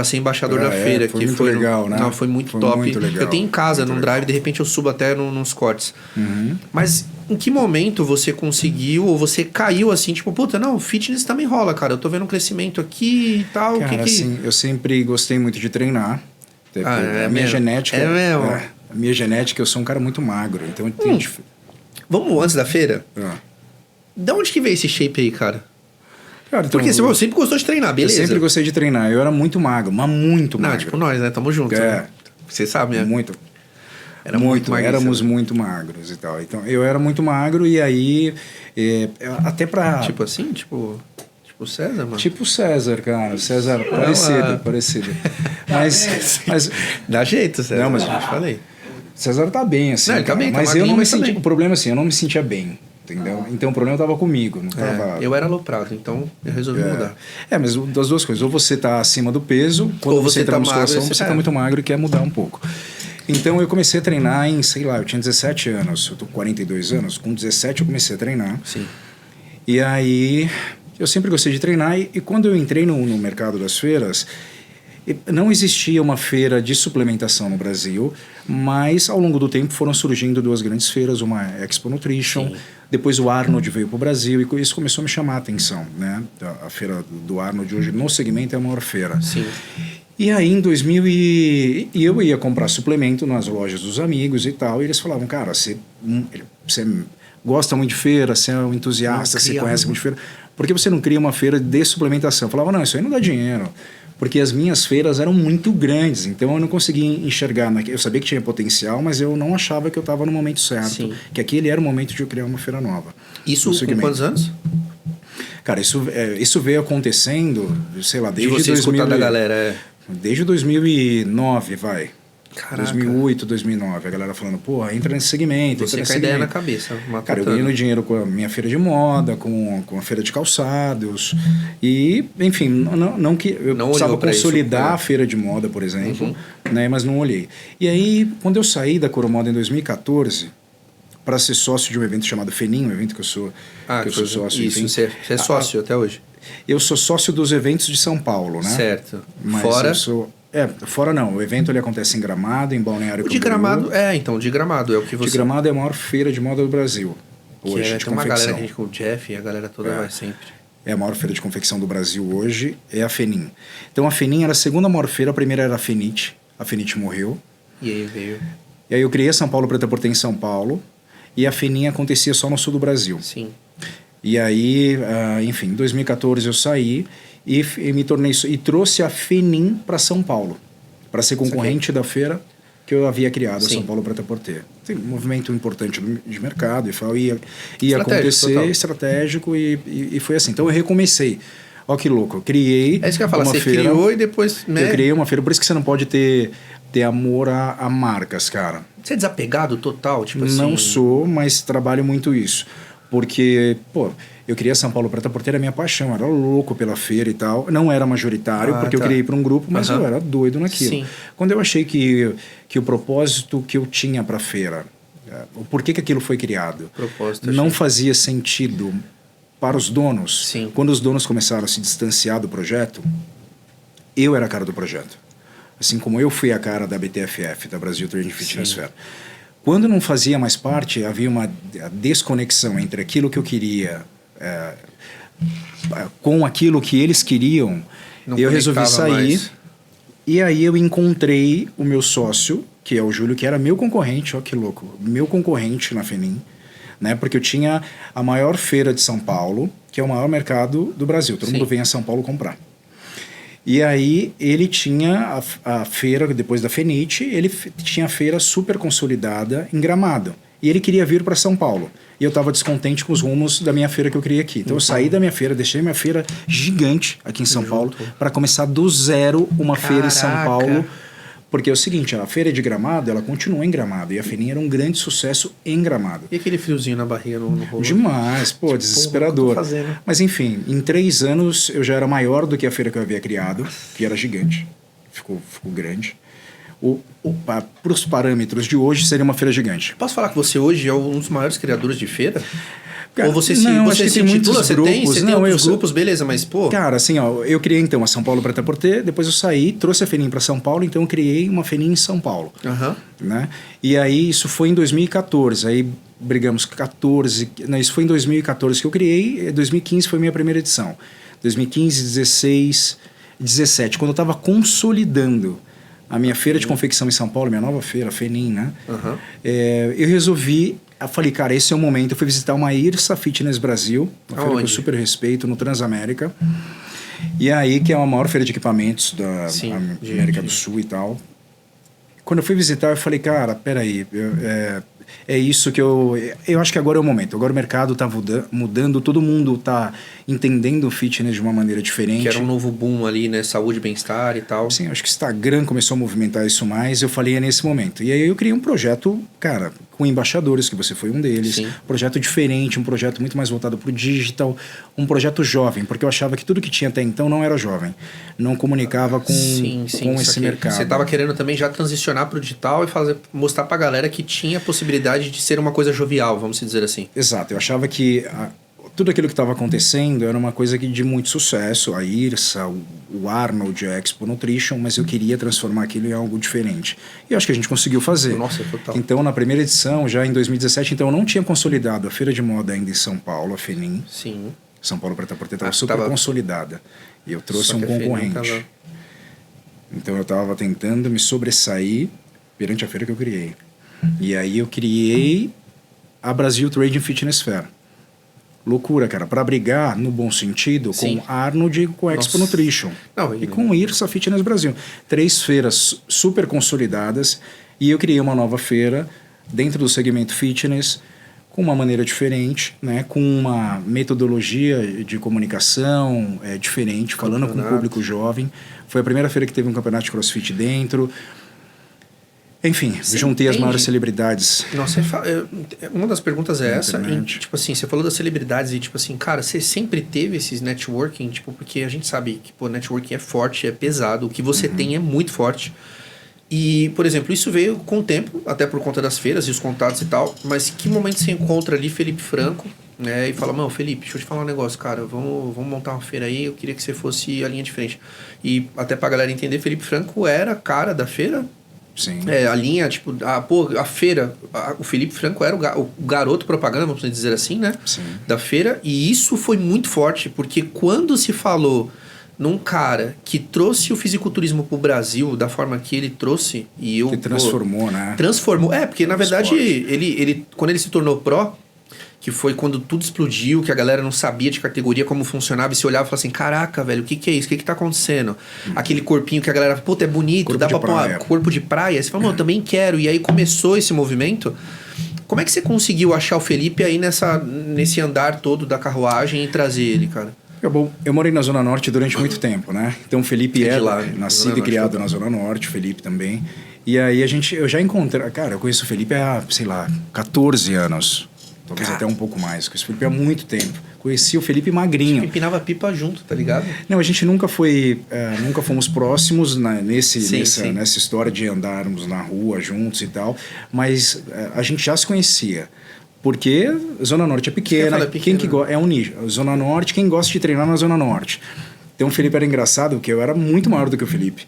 ser embaixador da feira. Foi muito legal, né? Não, foi muito top. Muito legal, eu tenho em casa, num drive, legal. de repente eu subo até nos cortes. Mas em que momento você conseguiu, ou você caiu assim, tipo, puta, não, fitness também rola, cara. Eu tô vendo um crescimento aqui e tal. Cara, assim, eu sempre gostei muito de treinar. A minha genética... É mesmo? A minha genética, eu sou um cara muito magro, então... Eu tenho Vamos antes da feira? Da onde que veio esse shape aí, cara? Cara, então, porque você sempre gostou de treinar, beleza? Eu sempre gostei de treinar. Eu era muito magro, mas muito magro. Não, tipo nós, né? Tamo junto. Né? Você sabe, né? Muito. Éramos Éramos muito magros e tal. Então, eu era muito magro e aí... até pra... Tipo assim? Tipo César, mano? Tipo César, cara. César, parecido. Mas... Dá jeito, César. Não, mas eu te falei. César tá bem, assim. Não, ele tá bem, tá mas magrinho, eu não me mas tá sentia... bem. O problema, assim, eu não me sentia bem. Entendeu? Então o problema tava comigo, não tava... Eu era aloprado, então eu resolvi mudar. Mas das duas coisas, ou você tá acima do peso, quando você entra na musculação, você tá muito magro e quer mudar um pouco. Então eu comecei a treinar em, sei lá, eu tinha 17 anos, eu tô com 42 anos, com 17 eu comecei a treinar. Sim. E aí eu sempre gostei de treinar e quando eu entrei no mercado das feiras, não existia uma feira de suplementação no Brasil, mas ao longo do tempo foram surgindo duas grandes feiras, uma Expo Nutrition, depois o Arnold veio para o Brasil e isso começou a me chamar a atenção, né? A feira do Arnold hoje no segmento é a maior feira. Sim. E aí em 2000 e eu ia comprar suplemento nas lojas dos amigos e tal, e eles falavam, cara, você gosta muito de feira, você é um entusiasta, você conhece muito de feira, por que você não cria uma feira de suplementação? Eu falava, não, isso aí não dá dinheiro. Porque as minhas feiras eram muito grandes, então eu não conseguia enxergar. Eu sabia que tinha potencial, mas eu não achava que eu estava no momento certo. Sim. Que aquele era o momento de eu criar uma feira nova. Isso com quantos anos? Cara, isso veio acontecendo, sei lá, desde de você 2000, da galera, desde 2009, vai. Caraca. 2008, 2009, a galera falando, pô, entra nesse segmento. Você com a ideia na cabeça. Cara, eu ganhei dinheiro com a minha feira de moda, com a feira de calçados. E, enfim, não que eu precisava consolidar a feira de moda, por exemplo, né, mas não olhei. E aí, quando eu saí da Coromoda em 2014, para ser sócio de um evento chamado FENIM, um evento que eu sou sócio. Isso, enfim, você é sócio até hoje? Eu sou sócio dos eventos de São Paulo, né? Certo. Mas fora? Eu sou... fora não. O evento ele acontece em Gramado, em Balneário Camboriú. De Gramado, de Gramado é o que você... De Gramado é a maior feira de moda do Brasil, hoje, de tem uma confecção. galera, com o Jeff e a galera toda vai sempre. É a maior feira de confecção do Brasil hoje, é a FENIM. Então a FENIM era a segunda maior feira, a primeira era a FENIT morreu. E aí veio... E aí eu criei a São Paulo Prêt-à-Porter em São Paulo, e a FENIM acontecia só no sul do Brasil. Sim. E aí, enfim, em 2014 eu saí e me tornei e trouxe a FENIM para São Paulo, para ser concorrente da feira que eu havia criado, a São Paulo Prêt-à-Porter. Tem um movimento importante de mercado e ia acontecer, total. Estratégico e foi assim. Então eu recomecei. Olha que louco, eu criei isso que eu ia falar, uma você feira, criou e depois... Né? Eu criei uma feira, por isso que você não pode ter amor a marcas, cara. Você é desapegado total? Tipo assim... Não sou, mas trabalho muito isso. Porque, pô, eu criei a São Paulo Prêt-à-Porter, era minha paixão, eu era louco pela feira e tal. Não era majoritário, porque eu criei para um grupo, mas eu era doido naquilo. Sim. Quando eu achei que o propósito que eu tinha para a feira, o porquê que aquilo foi criado, não fazia sentido para os donos. Sim. Quando os donos começaram a se distanciar do projeto, eu era a cara do projeto. Assim como eu fui a cara da BTFF, da Brasil Training Fitness Fair. Quando não fazia mais parte, havia uma desconexão entre aquilo que eu queria com aquilo que eles queriam. Eu resolvi sair mais. E aí eu encontrei o meu sócio, que é o Júlio, que era meu concorrente, ó que louco, meu concorrente na FENIM, né? Porque eu tinha a maior feira de São Paulo, que é o maior mercado do Brasil. Todo mundo vem a São Paulo comprar. E aí ele tinha a feira, depois da FENIT, ele tinha a feira super consolidada em Gramado. E ele queria vir para São Paulo. E eu estava descontente com os rumos da minha feira que eu criei aqui. Então eu saí da minha feira, deixei minha feira gigante aqui em São Paulo para começar do zero uma feira em São Paulo. Porque é o seguinte, a feira de Gramado, ela continua em Gramado. E a feirinha era um grande sucesso em Gramado. E aquele friozinho na barriga não rolou? Demais, pô, desesperador. Mas enfim, em 3 anos eu já era maior do que a feira que eu havia criado, que era gigante. Ficou grande. Para os parâmetros de hoje, seria uma feira gigante. Posso falar que você hoje é um dos maiores criadores de feira? Cara, ou você você se muitos intitula, você grupos, tem outros grupos, beleza, mas pô... Cara, assim, ó, eu criei então a São Paulo Prêt-à-Porter, depois eu saí, trouxe a feirinha para São Paulo, então eu criei uma feirinha em São Paulo. Né? E aí isso foi em 2014, aí brigamos 14... Não, isso foi em 2014 que eu criei, 2015 foi a minha primeira edição. 2015, 16, 17, quando eu estava consolidando a minha feira de confecção em São Paulo, minha nova feira, a FENIM, né? Eu resolvi... Eu falei, cara, esse é o momento. Eu fui visitar uma Irsa Fitness Brasil, uma feira que eu super respeito, no Transamérica. E aí, que é a maior feira de equipamentos da América do Sul e tal. Quando eu fui visitar, eu falei, cara, peraí, é isso que eu acho que agora é o momento. Agora o mercado está mudando, todo mundo está entendendo o fitness de uma maneira diferente. Que era um novo boom ali, né? Saúde, bem-estar e tal. Sim, acho que o Instagram começou a movimentar isso mais. Eu falei, é nesse momento. E aí eu criei um projeto, cara, com embaixadores, que você foi um deles. Sim. Um projeto diferente, um projeto muito mais voltado para o digital. Um projeto jovem, porque eu achava que tudo que tinha até então não era jovem. Não comunicava com esse mercado. Você estava querendo também já transicionar para o digital e mostrar para a galera que tinha a possibilidade de ser uma coisa jovial, vamos dizer assim. Exato. Eu achava que tudo aquilo que estava acontecendo era uma coisa de muito sucesso. A Irsa, o Arnold, a Expo Nutrition, mas eu queria transformar aquilo em algo diferente. E eu acho que a gente conseguiu fazer. Nossa, total. Então, na primeira edição, já em 2017, então eu não tinha consolidado a Feira de Moda ainda em São Paulo, a FENIM. Sim. São Paulo Prêt-à-Porter estava super consolidada. E eu trouxe um concorrente. Então eu estava tentando me sobressair perante a feira que eu criei. E aí eu criei a Brasil Trade and Fitness Fair. Loucura, cara, para brigar no bom sentido com Arnold e com Expo Nutrition. E com Irsa Fitness Brasil. 3 feiras super consolidadas e eu criei uma nova feira dentro do segmento fitness com uma maneira diferente, né, com uma metodologia de comunicação diferente, falando com o público jovem. Foi a primeira feira que teve um campeonato de CrossFit dentro. Enfim, juntei as maiores celebridades. Nossa, uma das perguntas é essa. Tipo assim, você falou das celebridades e tipo assim, cara, você sempre teve esses networking? Tipo, porque a gente sabe que pô, networking é forte, é pesado. O que você tem é muito forte. E, por exemplo, isso veio com o tempo, até por conta das feiras e os contatos e tal. Mas que momento você encontra ali Felipe Franco, né? E fala, mano, Felipe, deixa eu te falar um negócio, cara. Vamos montar uma feira aí, eu queria que você fosse a linha de frente. E até pra galera entender, Felipe Franco era a cara da feira. Sim. A linha, tipo, a feira, o Felipe Franco era o garoto propaganda, vamos dizer assim, né? Sim. Da feira. E isso foi muito forte, porque quando se falou num cara que trouxe o fisiculturismo pro Brasil da forma que ele trouxe, e eu... Que transformou, né? Transformou. Porque na verdade, ele quando ele se tornou pró, que foi quando tudo explodiu, que a galera não sabia de categoria, como funcionava, e se olhava e falava assim, caraca, velho, o que é isso? O que tá acontecendo? Aquele corpinho que a galera, puta, é bonito, corpo dá pra pôr corpo de praia. Você fala, mano, eu também quero. E aí começou esse movimento. Como é que você conseguiu achar o Felipe aí nesse andar todo da carruagem e trazer ele, cara? Bom, eu morei na Zona Norte durante muito tempo, né? Então o Felipe nascido e criado na Zona Norte, o Felipe também. E aí eu já encontrei... Cara, eu conheço o Felipe há, sei lá, 14 anos. Talvez até um pouco mais. Conheço o Felipe há muito tempo. Conheci o Felipe magrinho. A gente empinava pipa junto, tá ligado? Não, a gente nunca fomos próximos nessa história de andarmos na rua juntos e tal. Mas a gente já se conhecia. Porque a Zona Norte é pequena. É um nicho. Zona Norte, quem gosta de treinar na Zona Norte. Então o Felipe era engraçado, porque eu era muito maior do que o Felipe.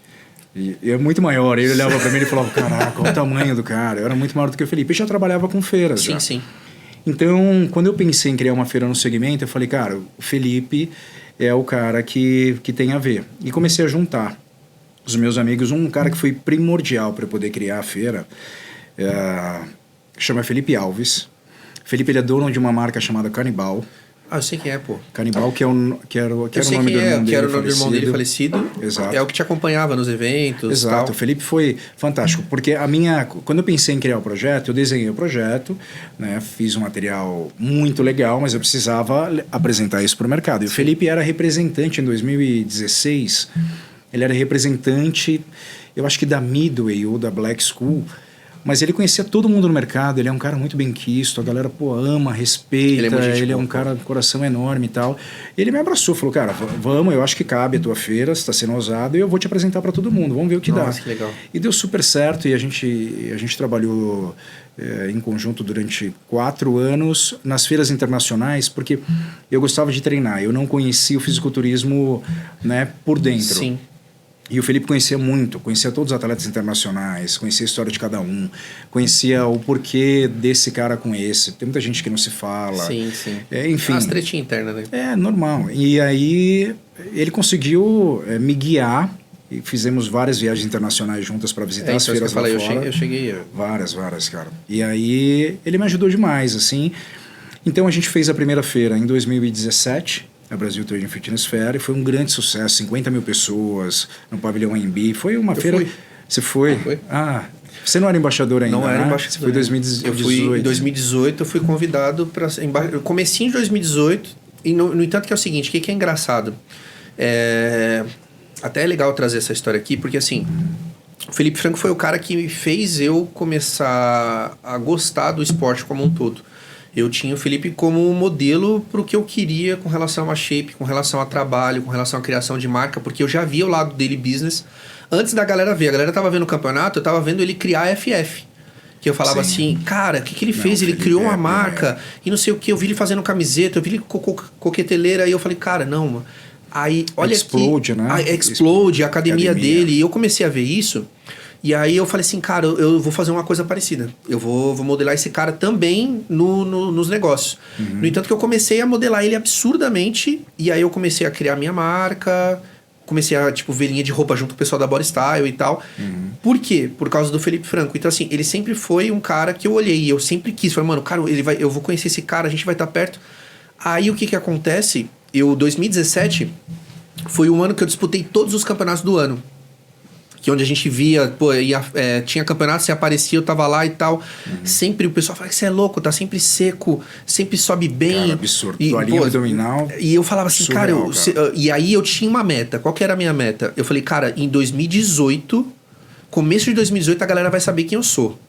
E eu era muito maior. Ele olhava pra mim e falava, caraca, olha o tamanho do cara. Eu era muito maior do que o Felipe. Eu já trabalhava com feiras. Sim. Então, quando eu pensei em criar uma feira no segmento, eu falei, cara, o Felipe é o cara que tem a ver. E comecei a juntar os meus amigos. Um cara que foi primordial para eu poder criar a feira, chama Felipe Alves. Felipe, ele é dono de uma marca chamada Canibal. Eu sei quem é, pô. Canibal, que era o nome do irmão dele falecido. Exato. É o que te acompanhava nos eventos. Exato. Tal. O Felipe foi fantástico, porque quando eu pensei em criar o projeto, eu desenhei o projeto, né, fiz um material muito legal, mas eu precisava apresentar isso para o mercado. E o Felipe era representante em 2016, ele era representante eu acho que da Midway ou da Black School, mas ele conhecia todo mundo no mercado, ele é um cara muito bem quisto, a galera, pô, ama, respeita, ele é um cara de coração enorme e tal. Ele me abraçou, falou, cara, vamos, eu acho que cabe a tua feira, você está sendo ousado, e eu vou te apresentar para todo mundo, vamos ver o que dá. Nossa, que legal. E deu super certo, e a gente trabalhou em conjunto durante 4 anos nas feiras internacionais, porque eu gostava de treinar, eu não conhecia o fisiculturismo, né, por dentro. Sim. E o Felipe conhecia muito, conhecia todos os atletas internacionais, conhecia a história de cada um, conhecia o porquê desse cara com esse. Tem muita gente que não se fala. Sim, sim. Enfim. As tretinhas internas, né? É normal. E aí ele conseguiu me guiar e fizemos várias viagens internacionais juntas para visitar as feiras lá fora. Eu cheguei. Várias, cara. E aí ele me ajudou demais, assim. Então a gente fez a primeira feira em 2017. A Brasil Trading Fitness Fair, e foi um grande sucesso, 50 mil pessoas no pavilhão AMB. Foi uma feira... Fui. Você foi? Foi. Ah, você não era embaixador ainda, Não era né? embaixador. Você foi em 2018. Eu fui em 2018, eu fui convidado para... Comecinho de 2018, e no entanto que é o seguinte, o que é engraçado? Até é legal trazer essa história aqui, porque assim... O Felipe Franco foi o cara que me fez eu começar a gostar do esporte como um todo. Eu tinha o Felipe como modelo para o que eu queria com relação a shape, com relação a trabalho, com relação à criação de marca, porque eu já via o lado dele business antes da galera ver. A galera tava vendo o campeonato, eu tava vendo ele criar a FF. Que eu falava assim, cara, o que ele fez? Ele criou uma marca e não sei o que. Eu vi ele fazendo camiseta, eu vi ele com coqueteleira e eu falei, cara, não. Aí, olha Explode, aqui, né? Explode, a academia dele. E eu comecei a ver isso. E aí eu falei assim, cara, eu vou fazer uma coisa parecida. Eu vou modelar esse cara também nos negócios. No entanto que eu comecei a modelar ele absurdamente. E aí eu comecei a criar minha marca. Comecei a, ver linha de roupa junto com o pessoal da Body Style e tal. Por quê? Por causa do Felipe Franco. Então assim, ele sempre foi um cara que eu olhei. E eu sempre quis. Falei, mano, cara, eu vou conhecer esse cara. A gente vai estar perto. Aí o que acontece? 2017 foi o ano que eu disputei todos os campeonatos do ano. Que onde a gente via, tinha campeonato, você aparecia, eu tava lá e tal. Sempre o pessoal fala que você é louco, tá sempre seco, sempre sobe bem. Cara, absurdo. E, linha abdominal. E eu falava assim, surreal, cara. E aí eu tinha uma meta. Qual que era a minha meta? Eu falei, cara, em 2018, começo de 2018, a galera vai saber quem eu sou.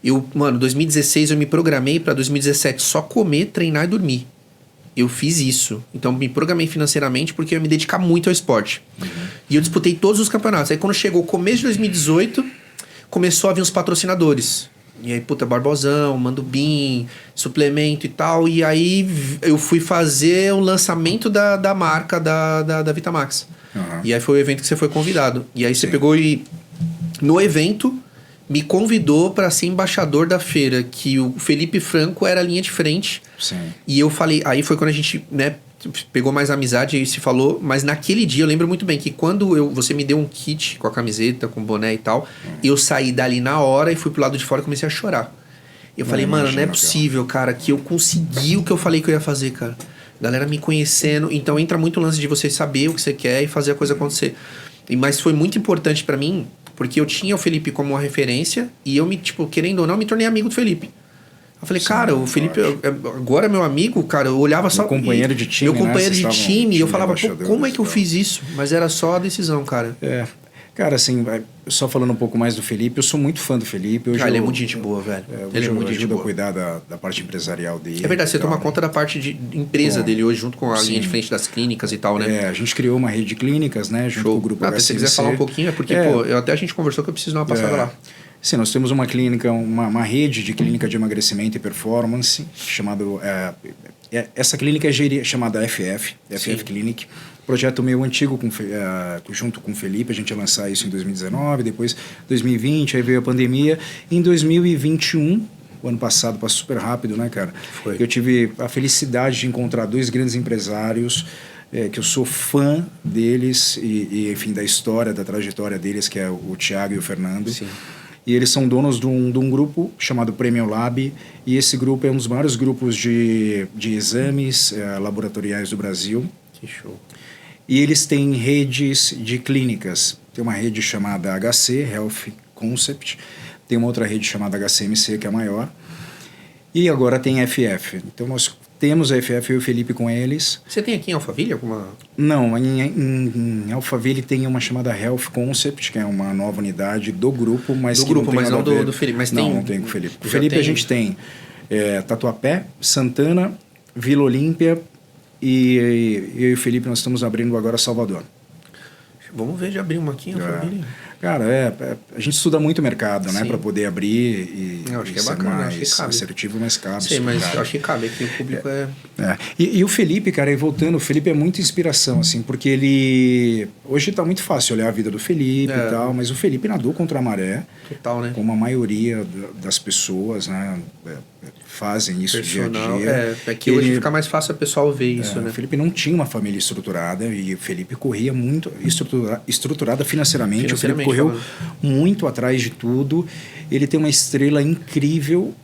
2016 eu me programei pra 2017 só comer, treinar e dormir. Eu fiz isso. Então, me programei financeiramente porque eu ia me dedicar muito ao esporte. E eu disputei todos os campeonatos. Aí, quando chegou o começo de 2018, começou a vir os patrocinadores. E aí, Barbosão, Mandubim, suplemento e tal. E aí, eu fui fazer o lançamento da marca da Vitamax. E aí, foi o evento que você foi convidado. E aí, você pegou e... No evento... me convidou para ser embaixador da feira, que o Felipe Franco era a linha de frente. Sim. E eu falei, aí foi quando a gente, pegou mais amizade e se falou, mas naquele dia eu lembro muito bem que quando você me deu um kit com a camiseta, com o boné e tal, eu saí dali na hora e fui pro lado de fora e comecei a chorar. Eu falei, mano, não é possível, cara, que eu consegui o que eu falei que eu ia fazer, cara. Galera me conhecendo, então entra muito o lance de você saber o que você quer e fazer a coisa acontecer. Mas foi muito importante para mim, porque eu tinha o Felipe como uma referência e eu querendo ou não, me tornei amigo do Felipe. Eu falei, cara, o Felipe agora é meu amigo, cara, eu olhava só... Meu companheiro de time, Meu companheiro de time, e eu falava, como é que eu tal. fiz isso? Mas era só a decisão, cara. Cara, assim, só falando um pouco mais do Felipe, eu sou muito fã do Felipe. Hoje ele é muito gente boa, velho. Ele é muito gente boa. A cuidar da parte empresarial dele. É verdade, você toma conta da parte de empresa dele hoje, junto com a linha de frente das clínicas e tal, né? A gente criou uma rede de clínicas, né? Junto com o grupo HCMC. Se você quiser falar um pouquinho, é porque, até a gente conversou que eu preciso dar uma passada lá. Sim, nós temos uma clínica, uma rede de clínica de emagrecimento e performance, chamado... essa clínica é chamada FF Clinic. Projeto meu antigo, junto com o Felipe, a gente ia lançar isso em 2019, depois 2020, aí veio a pandemia. Em 2021, o ano passado, passou super rápido, né, cara? Foi. Eu tive a felicidade de encontrar 2 grandes empresários, que eu sou fã deles e, enfim, da história, da trajetória deles, que é o Thiago e o Fernando. Sim. E eles são donos de um grupo chamado Premium Lab, e esse grupo é um dos maiores grupos de exames laboratoriais do Brasil. Que show. E eles têm redes de clínicas. Tem uma rede chamada HC, Health Concept, tem uma outra rede chamada HCMC, que é a maior, e agora tem FF. Então nós Temos a FF, eu e o Felipe com eles. Você tem aqui em Alphaville alguma... Não, em Alphaville tem uma chamada Health Concept, que é uma nova unidade do grupo, mas do que grupo, não tem mas nada não a ver. do Felipe. Mas não tem com o Felipe. O Já Felipe tem... a gente tem Tatuapé, Santana, Vila Olímpia e eu e o Felipe nós estamos abrindo agora Salvador. Vamos ver de abrir uma aqui em Alphaville. Cara, a gente estuda muito o mercado, né? Para poder abrir e eu acho que é ser bacana, mais acho que cabe. assertivo, mas cabe. Sei, mas eu acho que cabe aqui, o público E o Felipe, cara, e voltando, o Felipe é muita inspiração, assim, porque ele... Hoje tá muito fácil olhar a vida do Felipe e tal, mas o Felipe nadou contra a maré. Total, né? Como a maioria das pessoas, né? Fazem isso dia a dia. É que hoje fica mais fácil o pessoal ver isso, né? O Felipe não tinha uma família estruturada e o Felipe corria muito estruturada financeiramente. O Felipe correu muito atrás de tudo. Ele tem uma estrela incrível.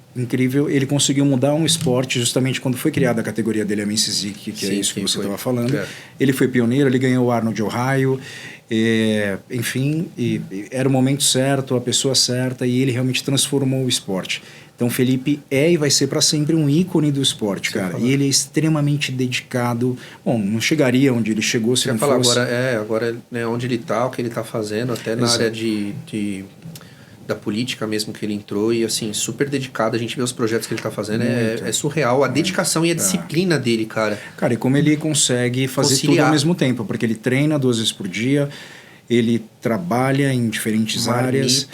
Ele conseguiu mudar um esporte justamente quando foi criada a categoria dele, a Men's Physique, que é isso que você estava falando. Ele foi pioneiro, ele ganhou o Arnold Ohio. Enfim, era o momento certo, a pessoa certa, e ele realmente transformou o esporte. Então, o Felipe é e vai ser para sempre um ícone do esporte, cara. E ele é extremamente dedicado. Bom, não chegaria onde ele chegou se não fosse... Agora né, onde ele está, o que ele está fazendo, até na área da política mesmo que ele entrou, e assim, super dedicado. A gente vê os projetos que ele está fazendo, é surreal. A dedicação e a disciplina dele, cara. Cara, e como ele consegue fazer tudo ao mesmo tempo, porque ele treina 2 vezes por dia, ele trabalha em diferentes áreas.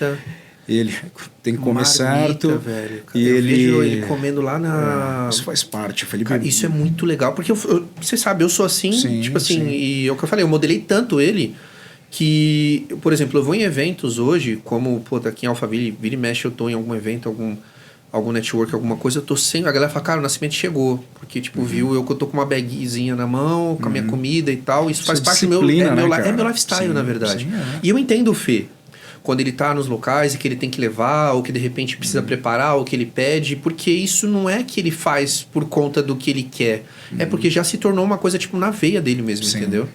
Ele tem que comer certo. Velho, e eu vejo ele comendo lá na... isso faz parte, Felipe. Cara, isso é muito legal, porque você sabe, eu sou assim, e é o que eu falei, eu modelei tanto ele que, por exemplo, eu vou em eventos hoje, como, aqui em Alphaville, vira e mexe, eu tô em algum evento, algum network, alguma coisa, eu tô sem... A galera fala, cara, o Nascimento chegou. Porque, viu eu que eu tô com uma bagzinha na mão, com a minha comida e tal, isso faz parte do meu lifestyle, na verdade. E eu entendo o Fê. Quando ele tá nos locais e que ele tem que levar, ou que de repente precisa preparar, ou que ele pede, porque isso não é que ele faz por conta do que ele quer. É porque já se tornou uma coisa, na veia dele mesmo, entendeu?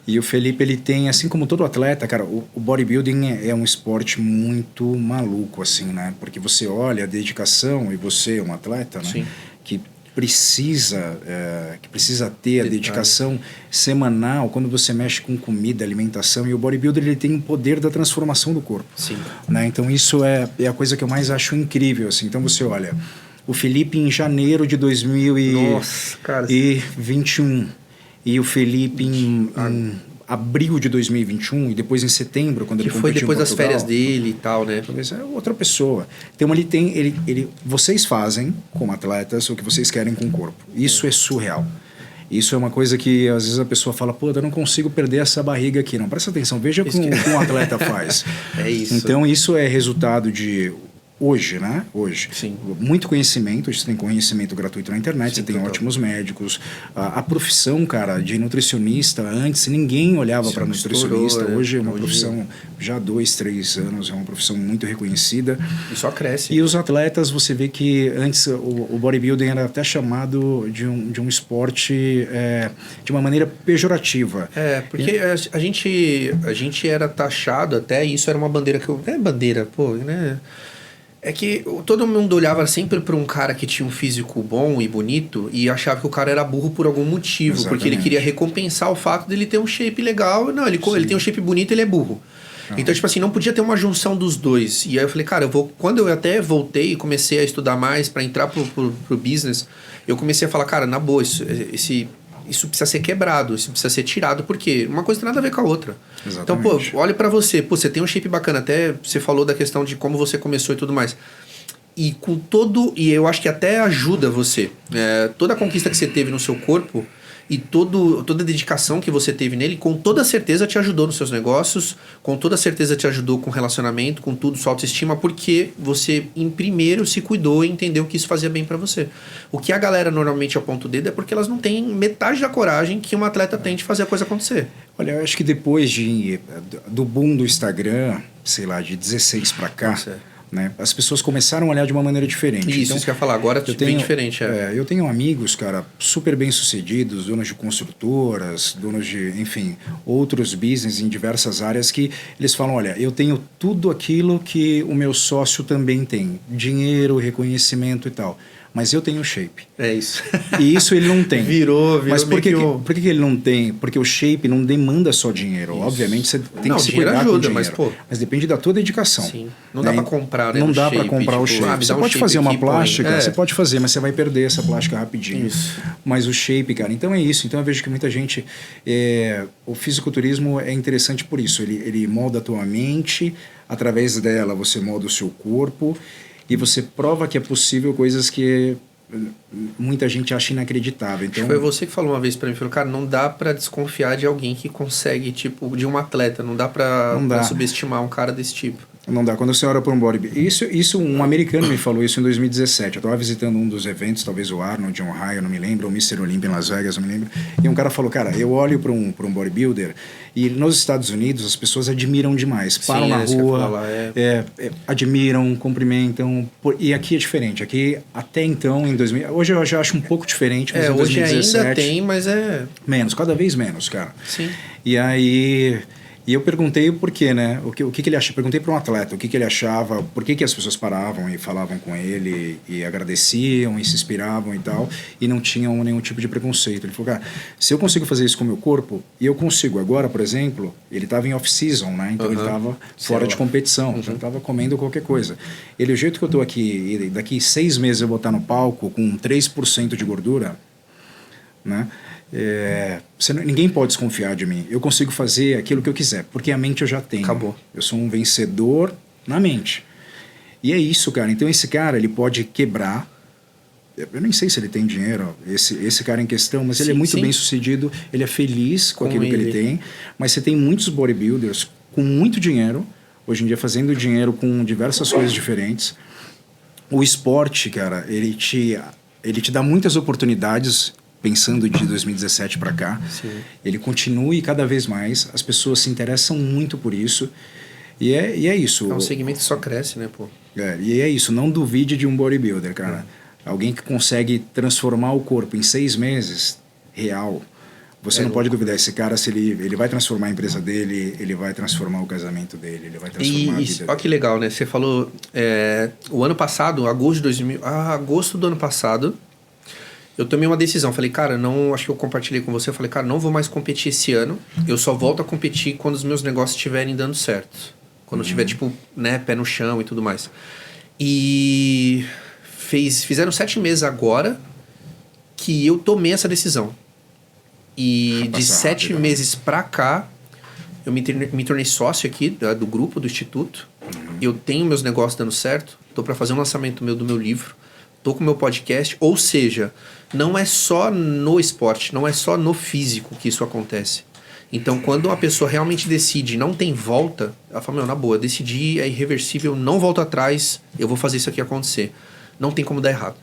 E o Felipe, ele tem, assim como todo atleta, cara, o bodybuilding é um esporte muito maluco, assim, né? Porque você olha a dedicação, e você é um atleta, né? Que precisa ter a dedicação semanal quando você mexe com comida, alimentação, e o bodybuilder ele tem o poder da transformação do corpo. Né? Então isso é a coisa que eu mais acho incrível. Assim. Então você olha, o Felipe em janeiro de 2021 e o Felipe em abril de 2021 e depois em setembro, quando ele competiu em Portugal. Que foi depois das férias dele e tal, né? Talvez é outra pessoa. Então vocês fazem, como atletas, o que vocês querem com o corpo. Isso é surreal. Isso é uma coisa que às vezes a pessoa fala, eu não consigo perder essa barriga aqui. Não, presta atenção, veja o que um atleta faz. É isso. Então isso é resultado de... Hoje, né? Sim. Muito conhecimento, você tem conhecimento gratuito na internet, você tem ótimos médicos. A profissão, cara, de nutricionista, antes ninguém olhava para nutricionista. Hoje é uma profissão, já há 2, 3 anos, é uma profissão muito reconhecida. E só cresce. E os atletas, você vê que antes o bodybuilding era até chamado de um esporte de uma maneira pejorativa. Porque a gente era taxado até, e isso era uma bandeira que eu... É bandeira, né? É que todo mundo olhava sempre para um cara que tinha um físico bom e bonito e achava que o cara era burro por algum motivo. Exatamente. Porque ele queria recompensar o fato dele ter um shape legal. Não, ele tem um shape bonito, ele é burro. Então, não podia ter uma junção dos dois. E aí eu falei, cara, quando eu até voltei e comecei a estudar mais para entrar pro business, eu comecei a falar, cara, na boa, isso precisa ser quebrado, isso precisa ser tirado, porque uma coisa tem nada a ver com a outra. Exatamente. Então, olha pra você, você tem um shape bacana, até você falou da questão de como você começou e tudo mais. E e eu acho que até ajuda você. Toda a conquista que você teve no seu corpo e toda a dedicação que você teve nele, com toda certeza te ajudou nos seus negócios, com toda certeza te ajudou com relacionamento, com tudo, sua autoestima, porque você, em primeiro, se cuidou e entendeu que isso fazia bem pra você. O que a galera normalmente aponta o dedo é porque elas não têm metade da coragem que um atleta tem de fazer a coisa acontecer. Olha, eu acho que depois do boom do Instagram, sei lá, de 16 pra cá... Né? As pessoas começaram a olhar de uma maneira diferente. Isso que eu ia falar, agora é bem diferente. Eu tenho amigos, cara, super bem-sucedidos, donos de construtoras, donos de, enfim, outros business em diversas áreas que eles falam, olha, eu tenho tudo aquilo que o meu sócio também tem, dinheiro, reconhecimento e tal, mas eu tenho shape. É isso. E isso ele não tem. Virou Mas por que, meio por que ele não tem? Porque o shape não demanda só dinheiro. Isso. Obviamente você tem que se cuidar ajuda, com dinheiro. Mas depende da tua dedicação. Sim. Não dá pra comprar, né? Não dá pra comprar o shape. Você pode fazer uma plástica, você pode fazer, mas você vai perder essa plástica rapidinho. Isso. Mas o shape, cara, então é isso. Então eu vejo que muita gente... o fisiculturismo é interessante por isso. Ele molda a tua mente, através dela você molda o seu corpo e você prova que é possível coisas que muita gente acha inacreditável. Então, foi você que falou uma vez pra mim, falou, cara, não dá pra desconfiar de alguém que consegue, tipo, de um atleta, não dá pra subestimar um cara desse tipo. Não dá. Quando você olha para um bodybuilder... Isso um americano me falou isso em 2017. Eu estava visitando um dos eventos, talvez o Arnold, John Ohio, não me lembro, ou Mr. Olympia em Las Vegas, não me lembro. E um cara falou, cara, eu olho para um bodybuilder e nos Estados Unidos as pessoas admiram demais. Param na rua, admiram, cumprimentam. E aqui é diferente. Aqui, até então, em 2000... Hoje eu já acho um pouco diferente, mas em 2017... Hoje ainda tem, mas é... Menos, cada vez menos, cara. Sim. E aí... E eu perguntei o porquê, né? O que ele achava. Perguntei para um atleta o que ele achava, por que as pessoas paravam e falavam com ele e agradeciam e se inspiravam e tal, e não tinham nenhum tipo de preconceito. Ele falou, cara, se eu consigo fazer isso com o meu corpo, e eu consigo. Agora, por exemplo, ele estava em off-season, né? Então ele estava fora de competição, então ele estava comendo qualquer coisa. Ele, o jeito que eu estou aqui, e daqui 6 meses eu vou estar no palco com 3% de gordura, né? Ninguém pode desconfiar de mim. Eu consigo fazer aquilo que eu quiser, porque a mente eu já tenho. Acabou. Eu sou um vencedor na mente. E é isso, cara. Então esse cara, ele pode quebrar. Eu nem sei se ele tem dinheiro, esse cara em questão, mas ele é muito bem sucedido, ele é feliz com aquilo que ele tem. Mas você tem muitos bodybuilders com muito dinheiro, hoje em dia fazendo dinheiro com diversas coisas diferentes. O esporte, cara, ele te dá muitas oportunidades. Pensando de 2017 para cá, ele continua e cada vez mais as pessoas se interessam muito por isso e é isso. É um segmento que só cresce, né, pô? E é isso, não duvide de um bodybuilder, cara. Alguém que consegue transformar o corpo em 6 meses, real. Você não pode duvidar, esse cara, se ele vai transformar a empresa dele, ele vai transformar o casamento dele, ele vai transformar a vida dele. Olha que legal, né? Você falou, o ano passado, agosto do ano passado, eu tomei uma decisão, falei, cara, não, acho que eu compartilhei com você, eu falei, cara, não vou mais competir esse ano, eu só volto a competir quando os meus negócios estiverem dando certo. Quando eu tiver, tipo, né, pé no chão e tudo mais. E fizeram 7 meses agora que eu tomei essa decisão. E de 7 meses pra cá, eu me tornei sócio aqui do grupo, do Instituto. Eu tenho meus negócios dando certo, tô pra fazer um lançamento do meu livro, tô com o meu podcast, ou seja, não é só no esporte, não é só no físico que isso acontece. Então, quando uma pessoa realmente decide, não tem volta, ela fala, na boa, decidi, é irreversível, não volto atrás, eu vou fazer isso aqui acontecer. Não tem como dar errado.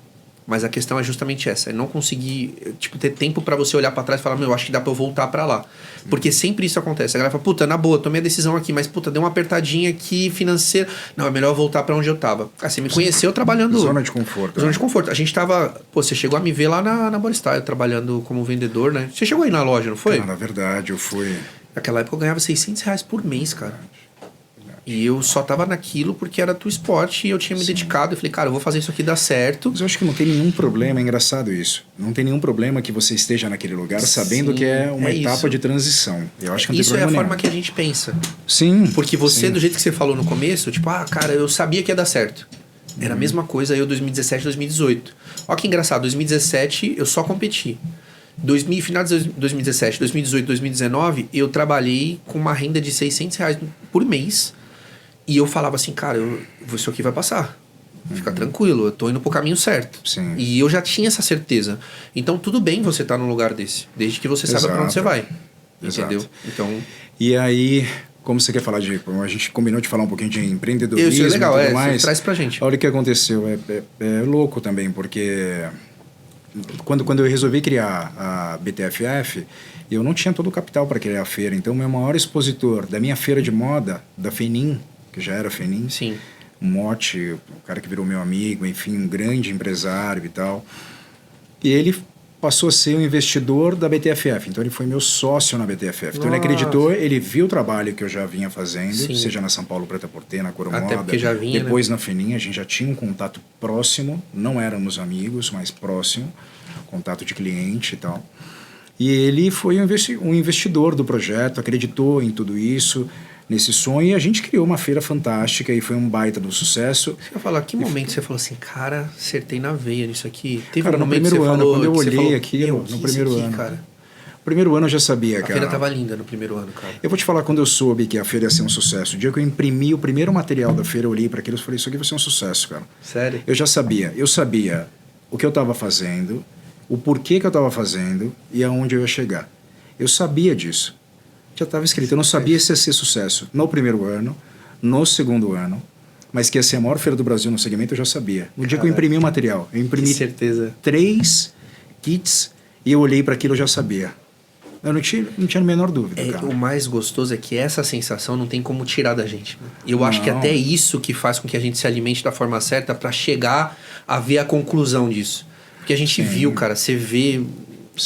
Mas a questão é justamente essa, é não conseguir, tipo, ter tempo pra você olhar pra trás e falar, acho que dá pra eu voltar pra lá. Porque sempre isso acontece. A galera fala, puta, na boa, tomei a decisão aqui, mas, puta, deu uma apertadinha aqui financeira. Não, é melhor eu voltar pra onde eu tava. Você me conheceu trabalhando... Zona de conforto. Zona de conforto. A gente tava... Você chegou a me ver lá na Bodystyle, trabalhando como vendedor, né? Você chegou aí na loja, não foi? Na verdade, eu fui... Naquela época eu ganhava R$600 por mês, cara. E eu só tava naquilo porque era do esporte e eu tinha me dedicado. Eu falei, cara, eu vou fazer isso aqui dar certo. Mas eu acho que não tem nenhum problema, é engraçado isso. Não tem nenhum problema que você esteja naquele lugar sabendo que é uma etapa de transição. Eu acho que não tem problema Isso é a forma que a gente pensa. Sim. Porque você, do jeito que você falou no começo, tipo, cara, eu sabia que ia dar certo. Era a mesma coisa eu 2017, 2018. Olha que engraçado, 2017 eu só competi. Final de 2017, 2018, 2019, eu trabalhei com uma renda de R$600 por mês. E eu falava assim, cara, isso aqui vai passar. Fica tranquilo, eu tô indo pro caminho certo. Sim. E eu já tinha essa certeza. Então, tudo bem você estar num lugar desse, desde que você saiba pra onde você vai. Entendeu? Então... E aí, como você quer falar de... A gente combinou de falar um pouquinho de empreendedorismo isso é legal, e tudo mais. Traz pra gente. Olha o que aconteceu. É louco também, porque... Quando eu resolvi criar a BTFF, eu não tinha todo o capital para criar a feira. Então, o meu maior expositor da minha feira de moda, da Fenin, que já era Fenin, Sim. Motti, o cara que virou meu amigo, enfim, um grande empresário e tal. E ele passou a ser um investidor da BTFF. Então ele foi meu sócio na BTFF. Então ele Nossa. acreditou, ele viu o trabalho que eu já vinha fazendo, Sim. seja na São Paulo Prêt-à-Porter, na Coromoda. Até porque já vinha, depois na Feninha, a gente já tinha um contato próximo, não éramos amigos, mas próximo, contato de cliente e tal. E ele foi um investidor do projeto, acreditou em tudo isso, nesse sonho, e a gente criou uma feira fantástica e foi um baita do sucesso. Você vai falar, que momento você falou assim, cara, acertei na veia nisso aqui? Teve Cara, um no momento que primeiro você ano, falou, quando eu que você olhei falou, aquilo, no primeiro aqui, ano. cara. No primeiro ano eu já sabia, A cara. feira tava linda no primeiro ano, cara. Eu vou te falar quando eu soube que a feira ia ser um sucesso. O dia que eu imprimi o primeiro material da feira, eu olhei para aquilo e falei, isso aqui vai ser um sucesso, cara. Sério? Eu já sabia. Eu sabia o que eu estava fazendo, o porquê que eu estava fazendo e aonde eu ia chegar. Eu sabia disso. Já estava escrito. Eu não sabia se ia ser sucesso no primeiro ano, no segundo ano, mas que ia ser a maior feira do Brasil no segmento, eu já sabia. No dia que eu imprimi o material, eu imprimi Que certeza. 3 kits e eu olhei para aquilo e já sabia. Eu não tinha a menor dúvida, cara. O mais gostoso é que essa sensação não tem como tirar da gente. E eu acho que Não. até isso que faz com que a gente se alimente da forma certa pra chegar a ver a conclusão disso. Porque a gente viu, cara, você vê...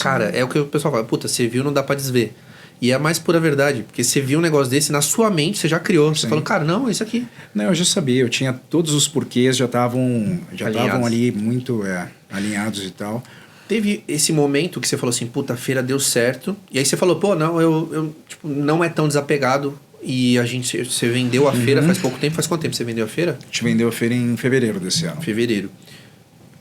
Cara, é o que o pessoal fala, puta, você viu, não dá pra desver. E é a mais pura verdade, porque você viu um negócio desse, na sua mente você já criou. Você Sim. falou, cara, não, é isso aqui. Não, eu já sabia, eu tinha todos os porquês, já estavam Alinhados. ali muito alinhados e tal. Teve esse momento que você falou assim, puta, a feira deu certo. E aí você falou, pô, não, eu tipo, não é tão desapegado. E você vendeu a feira faz pouco tempo. Faz quanto tempo você vendeu a feira? A gente vendeu a feira em fevereiro desse ano. Fevereiro.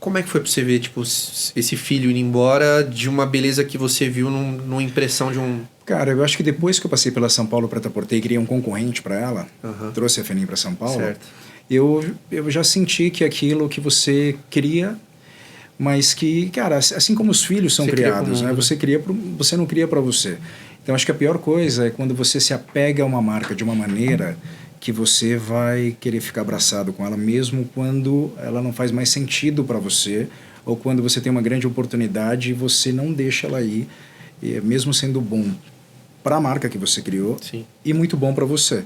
Como é que foi pra você ver, tipo, esse filho indo embora de uma beleza que você viu numa impressão de um... Cara, eu acho que depois que eu passei pela São Paulo Prêt-à-Porter e criei um concorrente para ela, trouxe a Fenin para São Paulo, Certo. eu já senti que aquilo que você cria, mas que, cara, assim como os filhos são Você cria pro criados, né? mundo. Você não cria para você. Então acho que a pior coisa é quando você se apega a uma marca de uma maneira que você vai querer ficar abraçado com ela mesmo quando ela não faz mais sentido para você ou quando você tem uma grande oportunidade e você não deixa ela ir, mesmo sendo bom para a marca que você criou. Sim. E muito bom para você.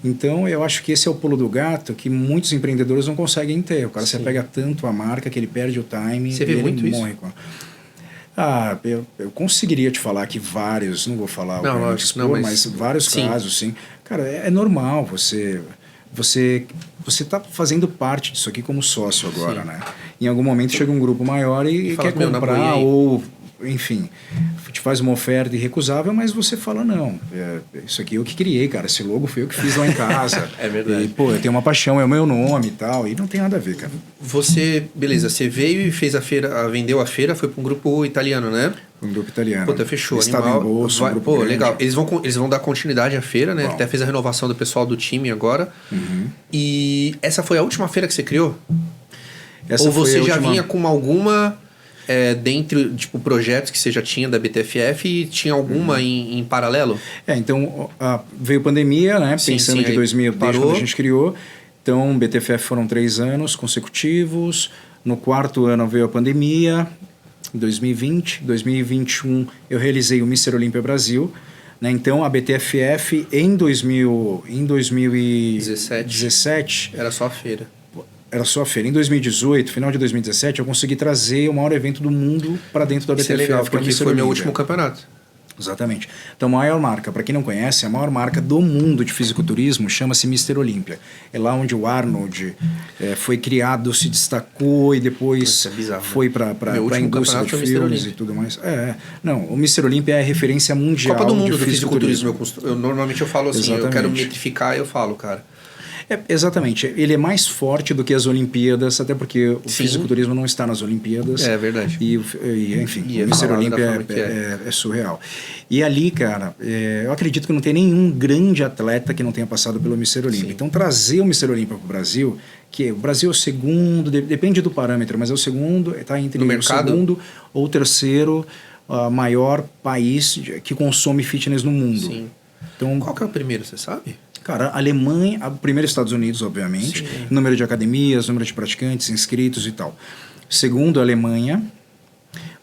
Então, eu acho que esse é o pulo do gato que muitos empreendedores não conseguem ter. O cara se apega tanto à marca que ele perde o timing. Você vê e ele muito isso? morre com... eu conseguiria te falar que vários, não vou falar Não, obviamente, lógico, expor, não, mas vários sim. casos, sim. Cara, é normal você está fazendo parte disso aqui como sócio agora, Sim. né? Em algum momento chega um grupo maior e fala, quer "Meu, não comprar apoiei." ou, enfim, te faz uma oferta irrecusável, mas você fala, não, isso aqui eu que criei, cara, esse logo foi eu que fiz lá em casa. É verdade. E, pô, eu tenho uma paixão, é o meu nome e tal, e não tem nada a ver, cara. Você, beleza, você veio e fez a feira, vendeu a feira, foi pra um grupo italiano, né? Um grupo italiano. Puta, fechou. Estado Animal. em bolsa, um grupo Pô, grande. legal. Eles vão dar continuidade à feira, né? Bom. Até fez a renovação do pessoal do time agora. E essa foi a última feira que você criou? Essa Ou foi você a já última- vinha com alguma dentre, tipo, projetos que você já tinha da BTFF e tinha alguma em paralelo? Então, veio pandemia, né? Sim, Pensando sim, que aí 2000, desde parou. quando a gente criou. Então, BTFF foram 3 anos consecutivos. No 4º ano veio a pandemia, em 2020. 2021 eu realizei o Mr. Olímpia Brasil. Né? Então, a BTFF em 2017 Era só a feira. era só a feira. Em 2018, final de 2017, eu consegui trazer o maior evento do mundo para dentro da Isso é BTFF. legal, que é o porque Mr. foi meu Olímpia. último campeonato. Exatamente. Então, a maior marca, para quem não conhece, a maior marca do mundo de fisiculturismo chama-se Mr. Olímpia. É lá onde o Arnold foi criado, se destacou e depois Isso é bizarro, foi né? para Meu a último indústria campeonato de foi Mr. filmes Olímpia. e tudo mais. Não, o Mr. Olímpia é a referência mundial Copa do Mundo de do fisiculturismo. fisiculturismo. Normalmente eu falo assim, eu quero Exatamente. metrificar, eu falo, cara. Exatamente. Ele é mais forte do que as Olimpíadas, até porque o Sim. fisiculturismo não está nas Olimpíadas. É verdade. Enfim, E é o Mr. falado da Olímpia forma que é surreal. E ali, cara, eu acredito que não tem nenhum grande atleta que não tenha passado pelo Mr. Olímpia. Sim. Então, trazer o Mr. Olímpia para o Brasil, que o Brasil é o segundo, depende do parâmetro, mas é o segundo, está entre No o mercado? segundo ou terceiro maior país que consome fitness no mundo. Sim. Então, Qual que é o primeiro, você sabe? cara, a Alemanha, primeiro Estados Unidos, obviamente, Sim. número de academias, número de praticantes, inscritos e tal. Segundo, a Alemanha.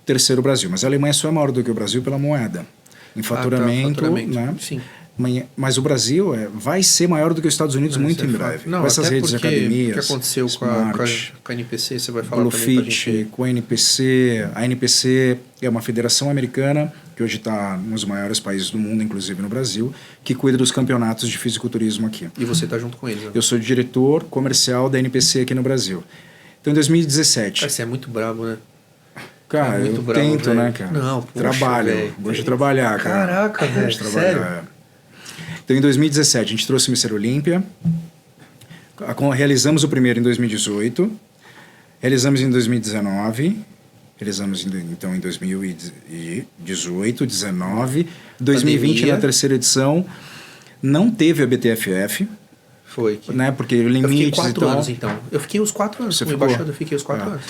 Terceiro, o Brasil. Mas a Alemanha só é maior do que o Brasil pela moeda. Em faturamento, faturamento. né? Sim. Mas o Brasil vai ser maior do que os Estados Unidos muito em breve. Não, com essas até redes de porque academias. O que aconteceu com a NPC, você vai falar também pra Bluefit, gente. com a NPC. A NPC é uma federação americana, que hoje está nos maiores países do mundo, inclusive no Brasil, que cuida dos campeonatos de fisiculturismo aqui. E você tá junto com eles, né? Eu sou diretor comercial da NPC aqui no Brasil. Então, em 2017... Cara, você é muito brabo, né? Cara, eu tento, véio. né, cara? Não, poxa, trabalho. Gosto de trabalhar, cara. Caraca, velho, sério? Então, em 2017, a gente trouxe o Mister Olímpia. Realizamos o primeiro em 2018. Realizamos em 2019. Realizamos, então, em 2018, 2019. 2020, Pandemia. na terceira edição, não teve a BTFF. Foi. Né, porque limites eu fiquei e 4 tal. anos, então. Eu fiquei os 4 anos. Você Como ficou? embaixador, eu fiquei os 4 anos.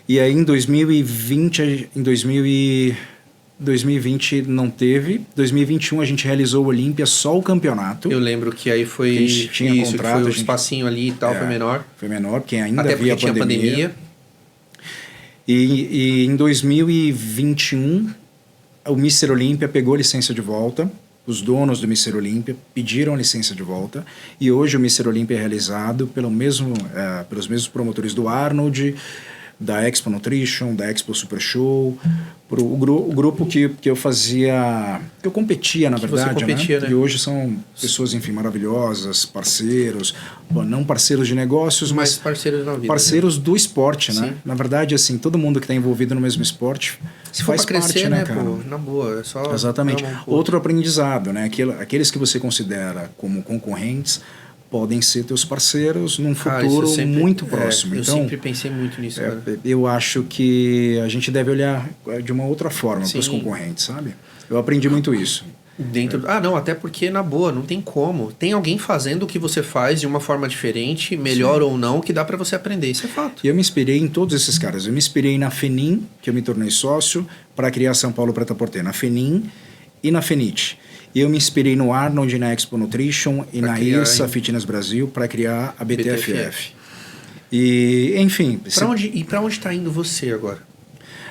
E aí, em 2020, 2020 não teve. 2021 a gente realizou o Olímpia, só o campeonato. Eu lembro que aí foi A gente tinha isso, contrato, que foi a o gente- espacinho ali e tal, foi menor. Foi menor, porque ainda Até porque havia tinha pandemia. E em 2021, o Mister Olímpia pegou a licença de volta. Os donos do Mister Olímpia pediram a licença de volta. E hoje o Mister Olímpia é realizado pelos mesmos promotores do Arnold, da Expo Nutrition, da Expo Super Show, o grupo que eu fazia, que eu competia, na Que você verdade, competia, né? E hoje são pessoas, enfim, maravilhosas, parceiros, não parceiros de negócios, Mas mas parceiros na vida. parceiros do esporte, né? Sim. Na verdade, assim, todo mundo que está envolvido no mesmo esporte Se for faz pra crescer, parte, né, cara? pô? Na boa, é só... Exatamente. dar uma- Outro aprendizado, né? Aqueles que você considera como concorrentes podem ser teus parceiros num Cara, futuro isso eu sempre- muito próximo. Eu Então, sempre pensei muito nisso, cara. eu acho que a gente deve olhar de uma outra forma para os Sim. concorrentes, sabe? Eu aprendi muito isso. Não, até porque, na boa, não tem como. Tem alguém fazendo o que você faz de uma forma diferente, melhor ou não, que dá pra você aprender. Isso é fato. E eu me inspirei em todos esses caras. Eu me inspirei na FENIM, que eu me tornei sócio, para criar São Paulo Preta-Porter. Na FENIM e na FENIT. E eu me inspirei no Arnold, na Expo Nutrition e Pra na criar, ISA hein? Fitness Brasil para criar a BTFF. E, enfim... Pra onde tá indo você agora?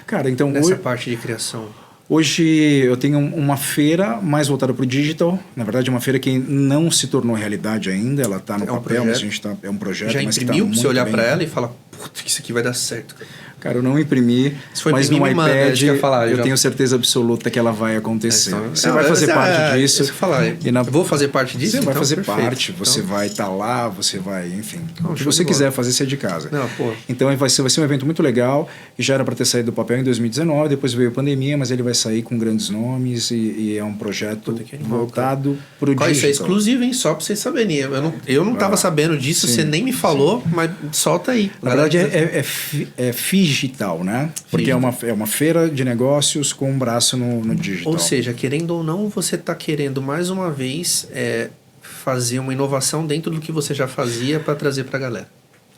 Cara, então... Nessa parte de criação. Hoje eu tenho uma feira mais voltada para o digital. Na verdade, é uma feira que não se tornou realidade ainda. Ela está no É um papel, mas a projeto? gente é um projeto. Já mas que imprimiu tá pra você muito olhar bem. pra ela e falar, puta, que isso aqui vai dar certo, cara. Cara, eu não imprimi, Se for mas imprimir, no me manda, iPad acho que ia falar, eu já. tenho certeza absoluta que ela vai acontecer. Então, Você vai fazer parte disso. Isso que eu falar. E na- Eu vou fazer parte disso? Você vai então, fazer perfeito. parte, você Então, vai estar lá, você vai, enfim. Não, O que show você de quiser bola. fazer, você é de casa. Não, pô. Então vai ser um evento muito legal, que já era para ter saído do papel em 2019, depois veio a pandemia, mas ele vai sair com grandes nomes e é um projeto Puta, que animal, voltado para o Qual, isso é digital. exclusivo, hein? Só pra vocês saberem. Eu não tava sabendo disso, sim, você nem me falou, mas solta aí. Na verdade é Figital, né? Porque é uma feira de negócios com um braço no digital. Ou seja, querendo ou não, você tá querendo mais uma vez fazer uma inovação dentro do que você já fazia para trazer pra galera.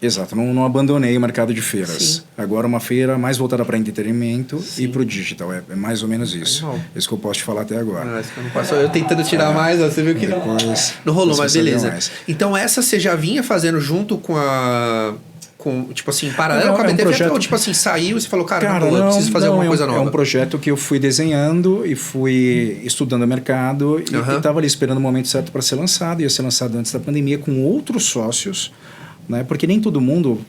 Exato, não abandonei o mercado de feiras. Sim. Agora uma feira mais voltada para entretenimento Sim. e para o digital. É mais ou menos isso. Animal. Isso que eu posso te falar até agora. Ah, isso que eu não posso. Eu tentando tirar mais, ó, você viu que Depois, não rolou, você mas sabe beleza. mais. Então essa você já vinha fazendo junto com tipo assim, paralelo Não, com a é um BTFF, projeto- ou tipo assim, saiu e você falou, cara, Cara, eu preciso fazer alguma é um- coisa nova. É um projeto que eu fui desenhando e fui estudando o mercado e Aham. estava ali esperando o momento certo para ser lançado. Ia ser lançado antes da pandemia com outros sócios, né? Porque nem todo mundo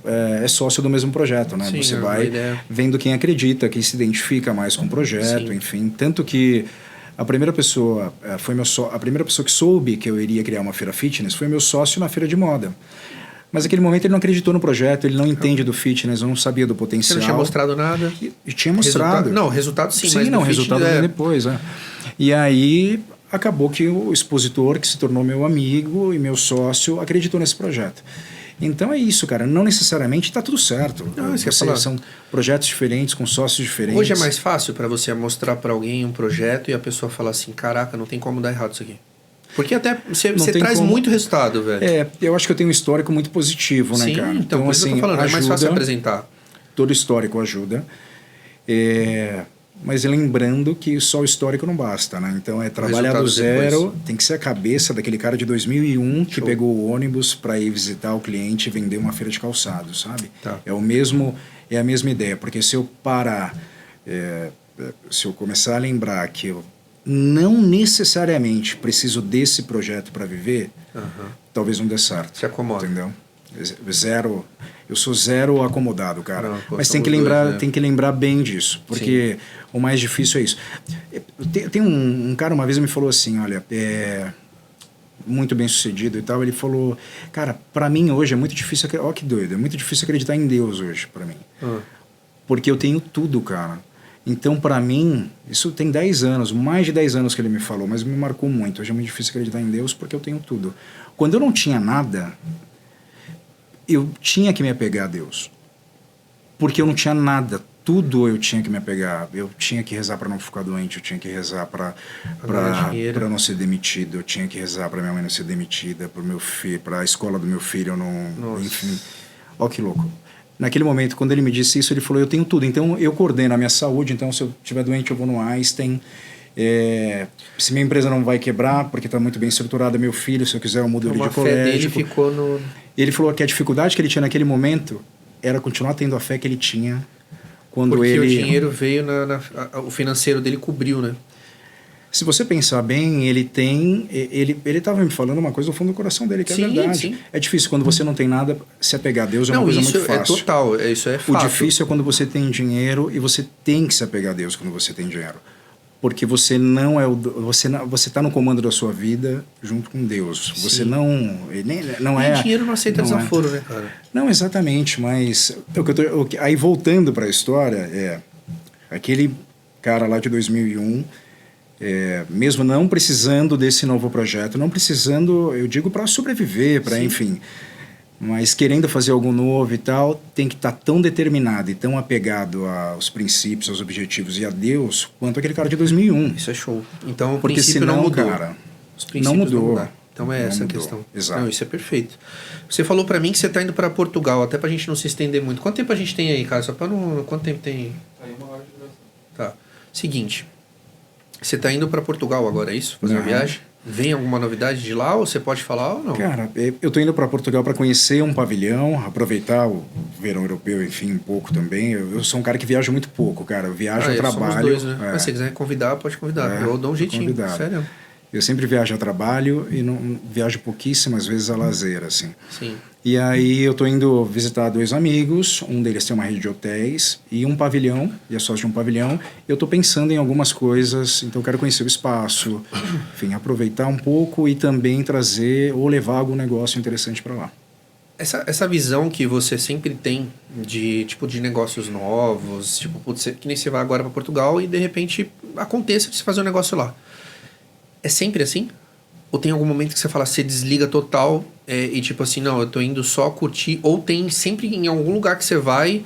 é sócio do mesmo projeto, né? Sim, Você é uma vai ideia. vendo quem acredita, quem se identifica mais com o projeto, Sim. enfim. Tanto que a primeira pessoa a primeira pessoa que soube que eu iria criar uma feira fitness foi meu sócio na feira de moda. Mas naquele momento ele não acreditou no projeto, ele não entende do fitness, não sabia do Você potencial. não tinha mostrado nada. E tinha mostrado. Resultado sim, Sim, mas não, do fit, resultado vem depois. E aí acabou que o expositor, que se tornou meu amigo e meu sócio, acreditou nesse projeto. Então é isso, cara. Não necessariamente está tudo certo. Não, isso que eu ia falar. São projetos diferentes, com sócios diferentes. Hoje é mais fácil para você mostrar para alguém um projeto e a pessoa falar assim, caraca, não tem como dar errado isso aqui. Porque até você tem traz como. muito resultado, velho. Eu acho que eu tenho um histórico muito positivo, né, Sim, cara? então por isso que eu tô falando, é mais fácil apresentar. Todo histórico ajuda. Mas lembrando que só o histórico não basta, né? Então é trabalhar do resultado zero, depois. tem que ser a cabeça daquele cara de 2001 que Show. pegou o ônibus para ir visitar o cliente e vender uma feira de calçado, sabe? Tá. É a mesma ideia, porque se eu parar, se eu começar a lembrar que eu não necessariamente preciso desse projeto para viver, talvez não dê certo. Se acomoda. Entendeu? Zero, eu sou zero acomodado, cara. Não, pô, mas somos dois, né? tem que lembrar bem disso, porque o mais difícil é isso. Tem um cara uma vez me falou assim, olha, muito bem sucedido e tal, ele falou, cara, para mim hoje é muito difícil, ó que doido, é muito difícil acreditar em Deus hoje para mim. Porque eu tenho tudo, cara. Então, para mim, isso tem 10 anos, mais de 10 anos que ele me falou, mas me marcou muito. Hoje é muito difícil acreditar em Deus porque eu tenho tudo. Quando eu não tinha nada, eu tinha que me apegar a Deus. Porque eu não tinha nada. Tudo eu tinha que me apegar. Eu tinha que rezar para não ficar doente, eu tinha que rezar para não ser demitido, eu tinha que rezar para minha mãe não ser demitida, para meu filho, para a escola do meu filho, eu não, Nossa. enfim. Ó que louco. Naquele momento, quando ele me disse isso, ele falou, eu tenho tudo. Então, eu coordeno a minha saúde. Então, se eu estiver doente, eu vou no Einstein. Se minha empresa não vai quebrar, porque está muito bem estruturada, meu filho, se eu quiser, eu mudo ele de colégio. A fé dele ficou no... Ele falou que a dificuldade que ele tinha naquele momento era continuar tendo a fé que ele tinha quando porque ele... o dinheiro veio, o financeiro dele cobriu, né? Se você pensar bem, ele estava me falando uma coisa do fundo do coração dele, que é verdade. Sim. É difícil quando você não tem nada, se apegar a Deus é uma coisa muito fácil. Isso é total, isso é fato. O difícil é quando você tem dinheiro e você tem que se apegar a Deus quando você tem dinheiro. Porque você não é você está no comando da sua vida junto com Deus. Sim. Você não é... dinheiro não aceita desaforo, né, cara? Não, exatamente, mas aí voltando para a história, aquele cara lá de 2001... mesmo não precisando desse novo projeto, não precisando, eu digo, para sobreviver, para enfim, mas querendo fazer algo novo e tal, tem que estar tão determinado e tão apegado aos princípios, aos objetivos e a Deus, quanto aquele cara de 2001. Isso é show. Então o porque princípio senão, não mudou. cara, Os princípios não mudou. Então é essa a questão. Exato. Não, isso é perfeito. Você falou pra mim que você tá indo pra Portugal, até pra gente não se estender muito. Quanto tempo a gente tem aí, cara? Só pra não... Quanto tempo tem? Aí 1 hora de duração. Tá. Seguinte. Você tá indo pra Portugal agora, é isso? Fazer uma viagem? Vem alguma novidade de lá ou você pode falar ou não? Cara, eu tô indo para Portugal para conhecer um pavilhão, aproveitar o verão europeu, enfim, um pouco também. Eu sou um cara que viaja muito pouco, cara. Eu viajo, eu trabalho. Somos dois, né? Mas se quiser convidar, pode convidar. Eu dou um jeitinho, sério. Eu sempre viajo a trabalho e não viajo pouquíssimas vezes a lazer, assim. Sim. E aí eu tô indo visitar 2 amigos, um deles tem uma rede de hotéis e um pavilhão, e é sócio de um pavilhão. Eu tô pensando em algumas coisas, então eu quero conhecer o espaço, enfim, aproveitar um pouco e também trazer ou levar algum negócio interessante para lá. Essa visão que você sempre tem de tipo de negócios novos, tipo, putz, que nem você vai agora para Portugal e de repente aconteça de você fazer um negócio lá. É sempre assim? Ou tem algum momento que você fala, você desliga total e tipo assim, não, eu tô indo só curtir? Ou tem sempre em algum lugar que você vai,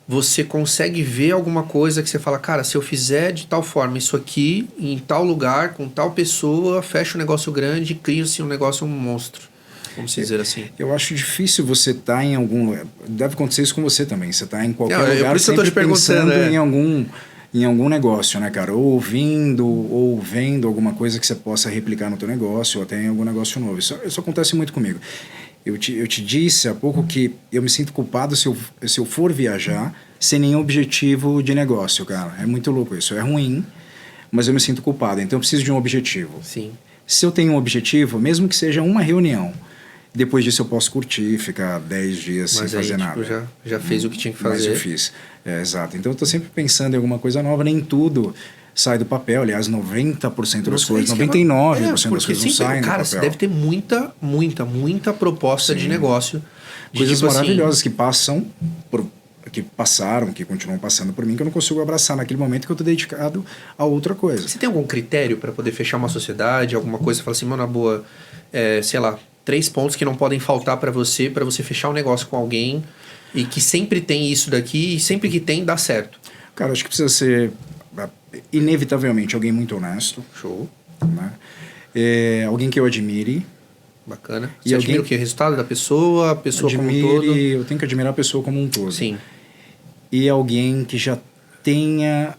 você consegue ver alguma coisa que você fala, cara, se eu fizer de tal forma isso aqui, em tal lugar, com tal pessoa, fecha um negócio grande, cria-se um negócio, um monstro. Vamos dizer assim. Eu acho difícil você estar em algum... Deve acontecer isso com você também. Você está em qualquer lugar por isso sempre eu tô te pensando em algum negócio, né, cara? Ou ouvindo, ou vendo alguma coisa que você possa replicar no teu negócio, ou até em algum negócio novo. Isso acontece muito comigo. Eu te disse há pouco que eu me sinto culpado se eu for viajar sem nenhum objetivo de negócio, cara. É muito louco isso. É ruim, mas eu me sinto culpado. Então eu preciso de um objetivo. Sim. Se eu tenho um objetivo, mesmo que seja uma reunião, depois disso eu posso curtir, ficar 10 dias sem fazer nada. Tipo, já fez o que tinha que fazer. Mas eu fiz. Exato. Então eu estou sempre pensando em alguma coisa nova, nem tudo sai do papel. Aliás, 90% das coisas, 99% das coisas não saem do papel. Cara, você deve ter muita proposta de negócio. De coisas tipo maravilhosas que passaram, que continuam passando por mim, que eu não consigo abraçar naquele momento que eu estou dedicado a outra coisa. Você tem algum critério para poder fechar uma sociedade, alguma coisa? Você fala assim, mano, na boa, sei lá, 3 pontos que não podem faltar para você fechar um negócio com alguém e que sempre tem isso daqui e sempre que tem, dá certo. Cara, acho que precisa ser, inevitavelmente, alguém muito honesto. Show. Né? Alguém que eu admire. Bacana. Você admira o que? O resultado da pessoa, a pessoa como um todo? Eu tenho que admirar a pessoa como um todo. Sim. E alguém que já tenha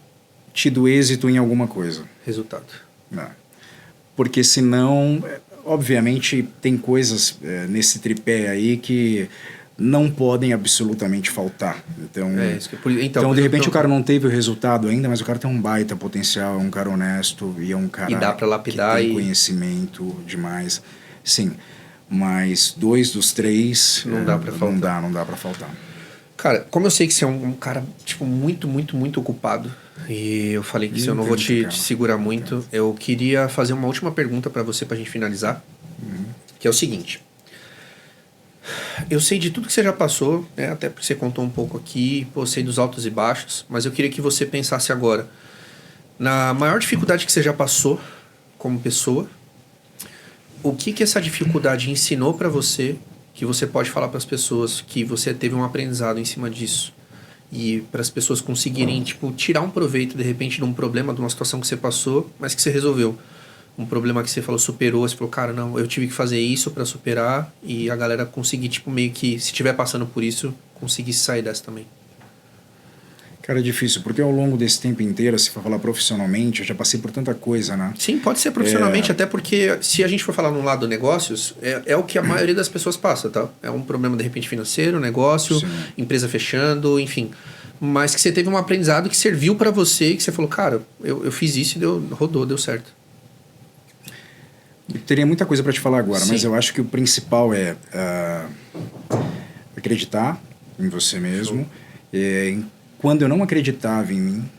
tido êxito em alguma coisa. Resultado. Né? Porque senão... Obviamente, tem coisas nesse tripé aí que não podem absolutamente faltar. Então, então de repente o cara não teve o resultado ainda, mas o cara tem um baita potencial, é um cara honesto e é um cara e dá pra lapidar que tem conhecimento demais. Sim, mas 2 dos 3 não dá pra faltar. Não dá pra faltar. Cara, como eu sei que você é um cara tipo, muito, muito, muito ocupado, e eu falei que eu não vou te segurar muito, eu queria fazer uma última pergunta pra você pra gente finalizar, que é o seguinte. Eu sei de tudo que você já passou, né? Até porque você contou um pouco aqui, pô, sei dos altos e baixos, mas eu queria que você pensasse agora na maior dificuldade que você já passou como pessoa, o que essa dificuldade ensinou pra você, que você pode falar para as pessoas que você teve um aprendizado em cima disso, e para as pessoas conseguirem tipo tirar um proveito de repente de um problema, de uma situação que você passou, mas que você resolveu. Um problema que você falou, superou, você falou, cara, não, eu tive que fazer isso para superar, e a galera conseguir, tipo, meio que, se estiver passando por isso, conseguir sair dessa também. Cara, é difícil, porque ao longo desse tempo inteiro, se for falar profissionalmente, eu já passei por tanta coisa, né? Sim, pode ser profissionalmente, até porque se a gente for falar no lado negócios, é o que a maioria das pessoas passa, tá? É um problema, de repente, financeiro, negócio, sim, empresa fechando, enfim. Mas que você teve um aprendizado que serviu para você, que você falou, cara, eu fiz isso e rodou, deu certo. Eu teria muita coisa para te falar agora, sim, mas eu acho que o principal é acreditar em você mesmo. Quando eu não acreditava em mim,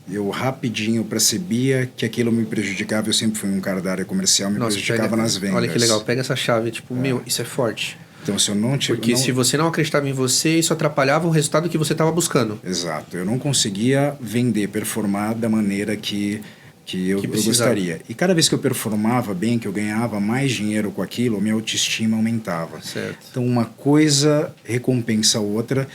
eu rapidinho percebia que aquilo me prejudicava. Eu sempre fui um cara da área comercial, me prejudicava nas vendas. Olha que legal, pega essa chave, tipo, meu, isso é forte. Então, se eu não Porque se você não acreditava em você, isso atrapalhava o resultado que você estava buscando. Exato, eu não conseguia vender, performar da maneira que eu gostaria. E cada vez que eu performava bem, que eu ganhava mais dinheiro com aquilo, minha autoestima aumentava. Certo. Então, uma coisa recompensa a outra,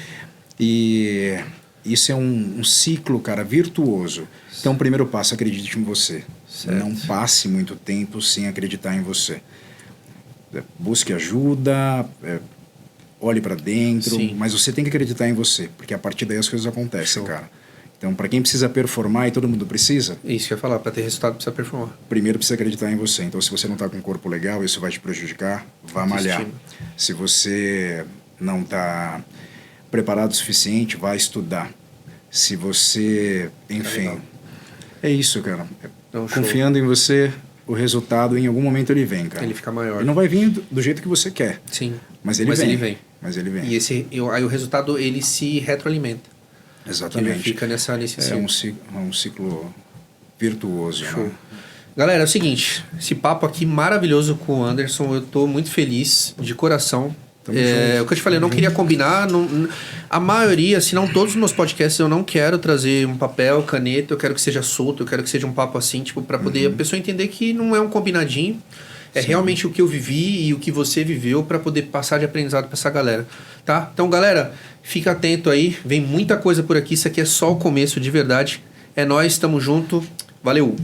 e isso é um ciclo, cara, virtuoso. Certo. Então, o primeiro passo, acredite em você. Certo. Não passe muito tempo sem acreditar em você. Busque ajuda, olhe para dentro, sim, mas você tem que acreditar em você, porque a partir daí as coisas acontecem, show, cara. Então, para quem precisa performar, e todo mundo precisa... Isso que eu ia falar, para ter resultado precisa performar. Primeiro precisa acreditar em você. Então, se você não está com um corpo legal, isso vai te prejudicar, vá malhar. Se você não está preparado o suficiente, vá estudar. Se você... Enfim, é isso, cara. Então, confiando em você, o resultado, em algum momento, ele vem, cara. Ele fica maior. Ele não vai vir do jeito que você quer. Sim. Mas ele vem. Mas ele vem. E aí o resultado, ele se retroalimenta. Exatamente. Ele fica nesse ciclo. É um ciclo virtuoso. Show. Né? Galera, é o seguinte, esse papo aqui maravilhoso com o Anderson, eu tô muito feliz, de coração. O que eu te falei, eu não queria combinar, a maioria, se não todos os meus podcasts, eu não quero trazer um papel, caneta, eu quero que seja solto, eu quero que seja um papo assim, tipo, pra poder a pessoa entender que não é um combinadinho, é sim, realmente o que eu vivi e o que você viveu pra poder passar de aprendizado pra essa galera, tá? Então, galera, fica atento aí, vem muita coisa por aqui, isso aqui é só o começo, de verdade. É nóis, tamo junto, valeu!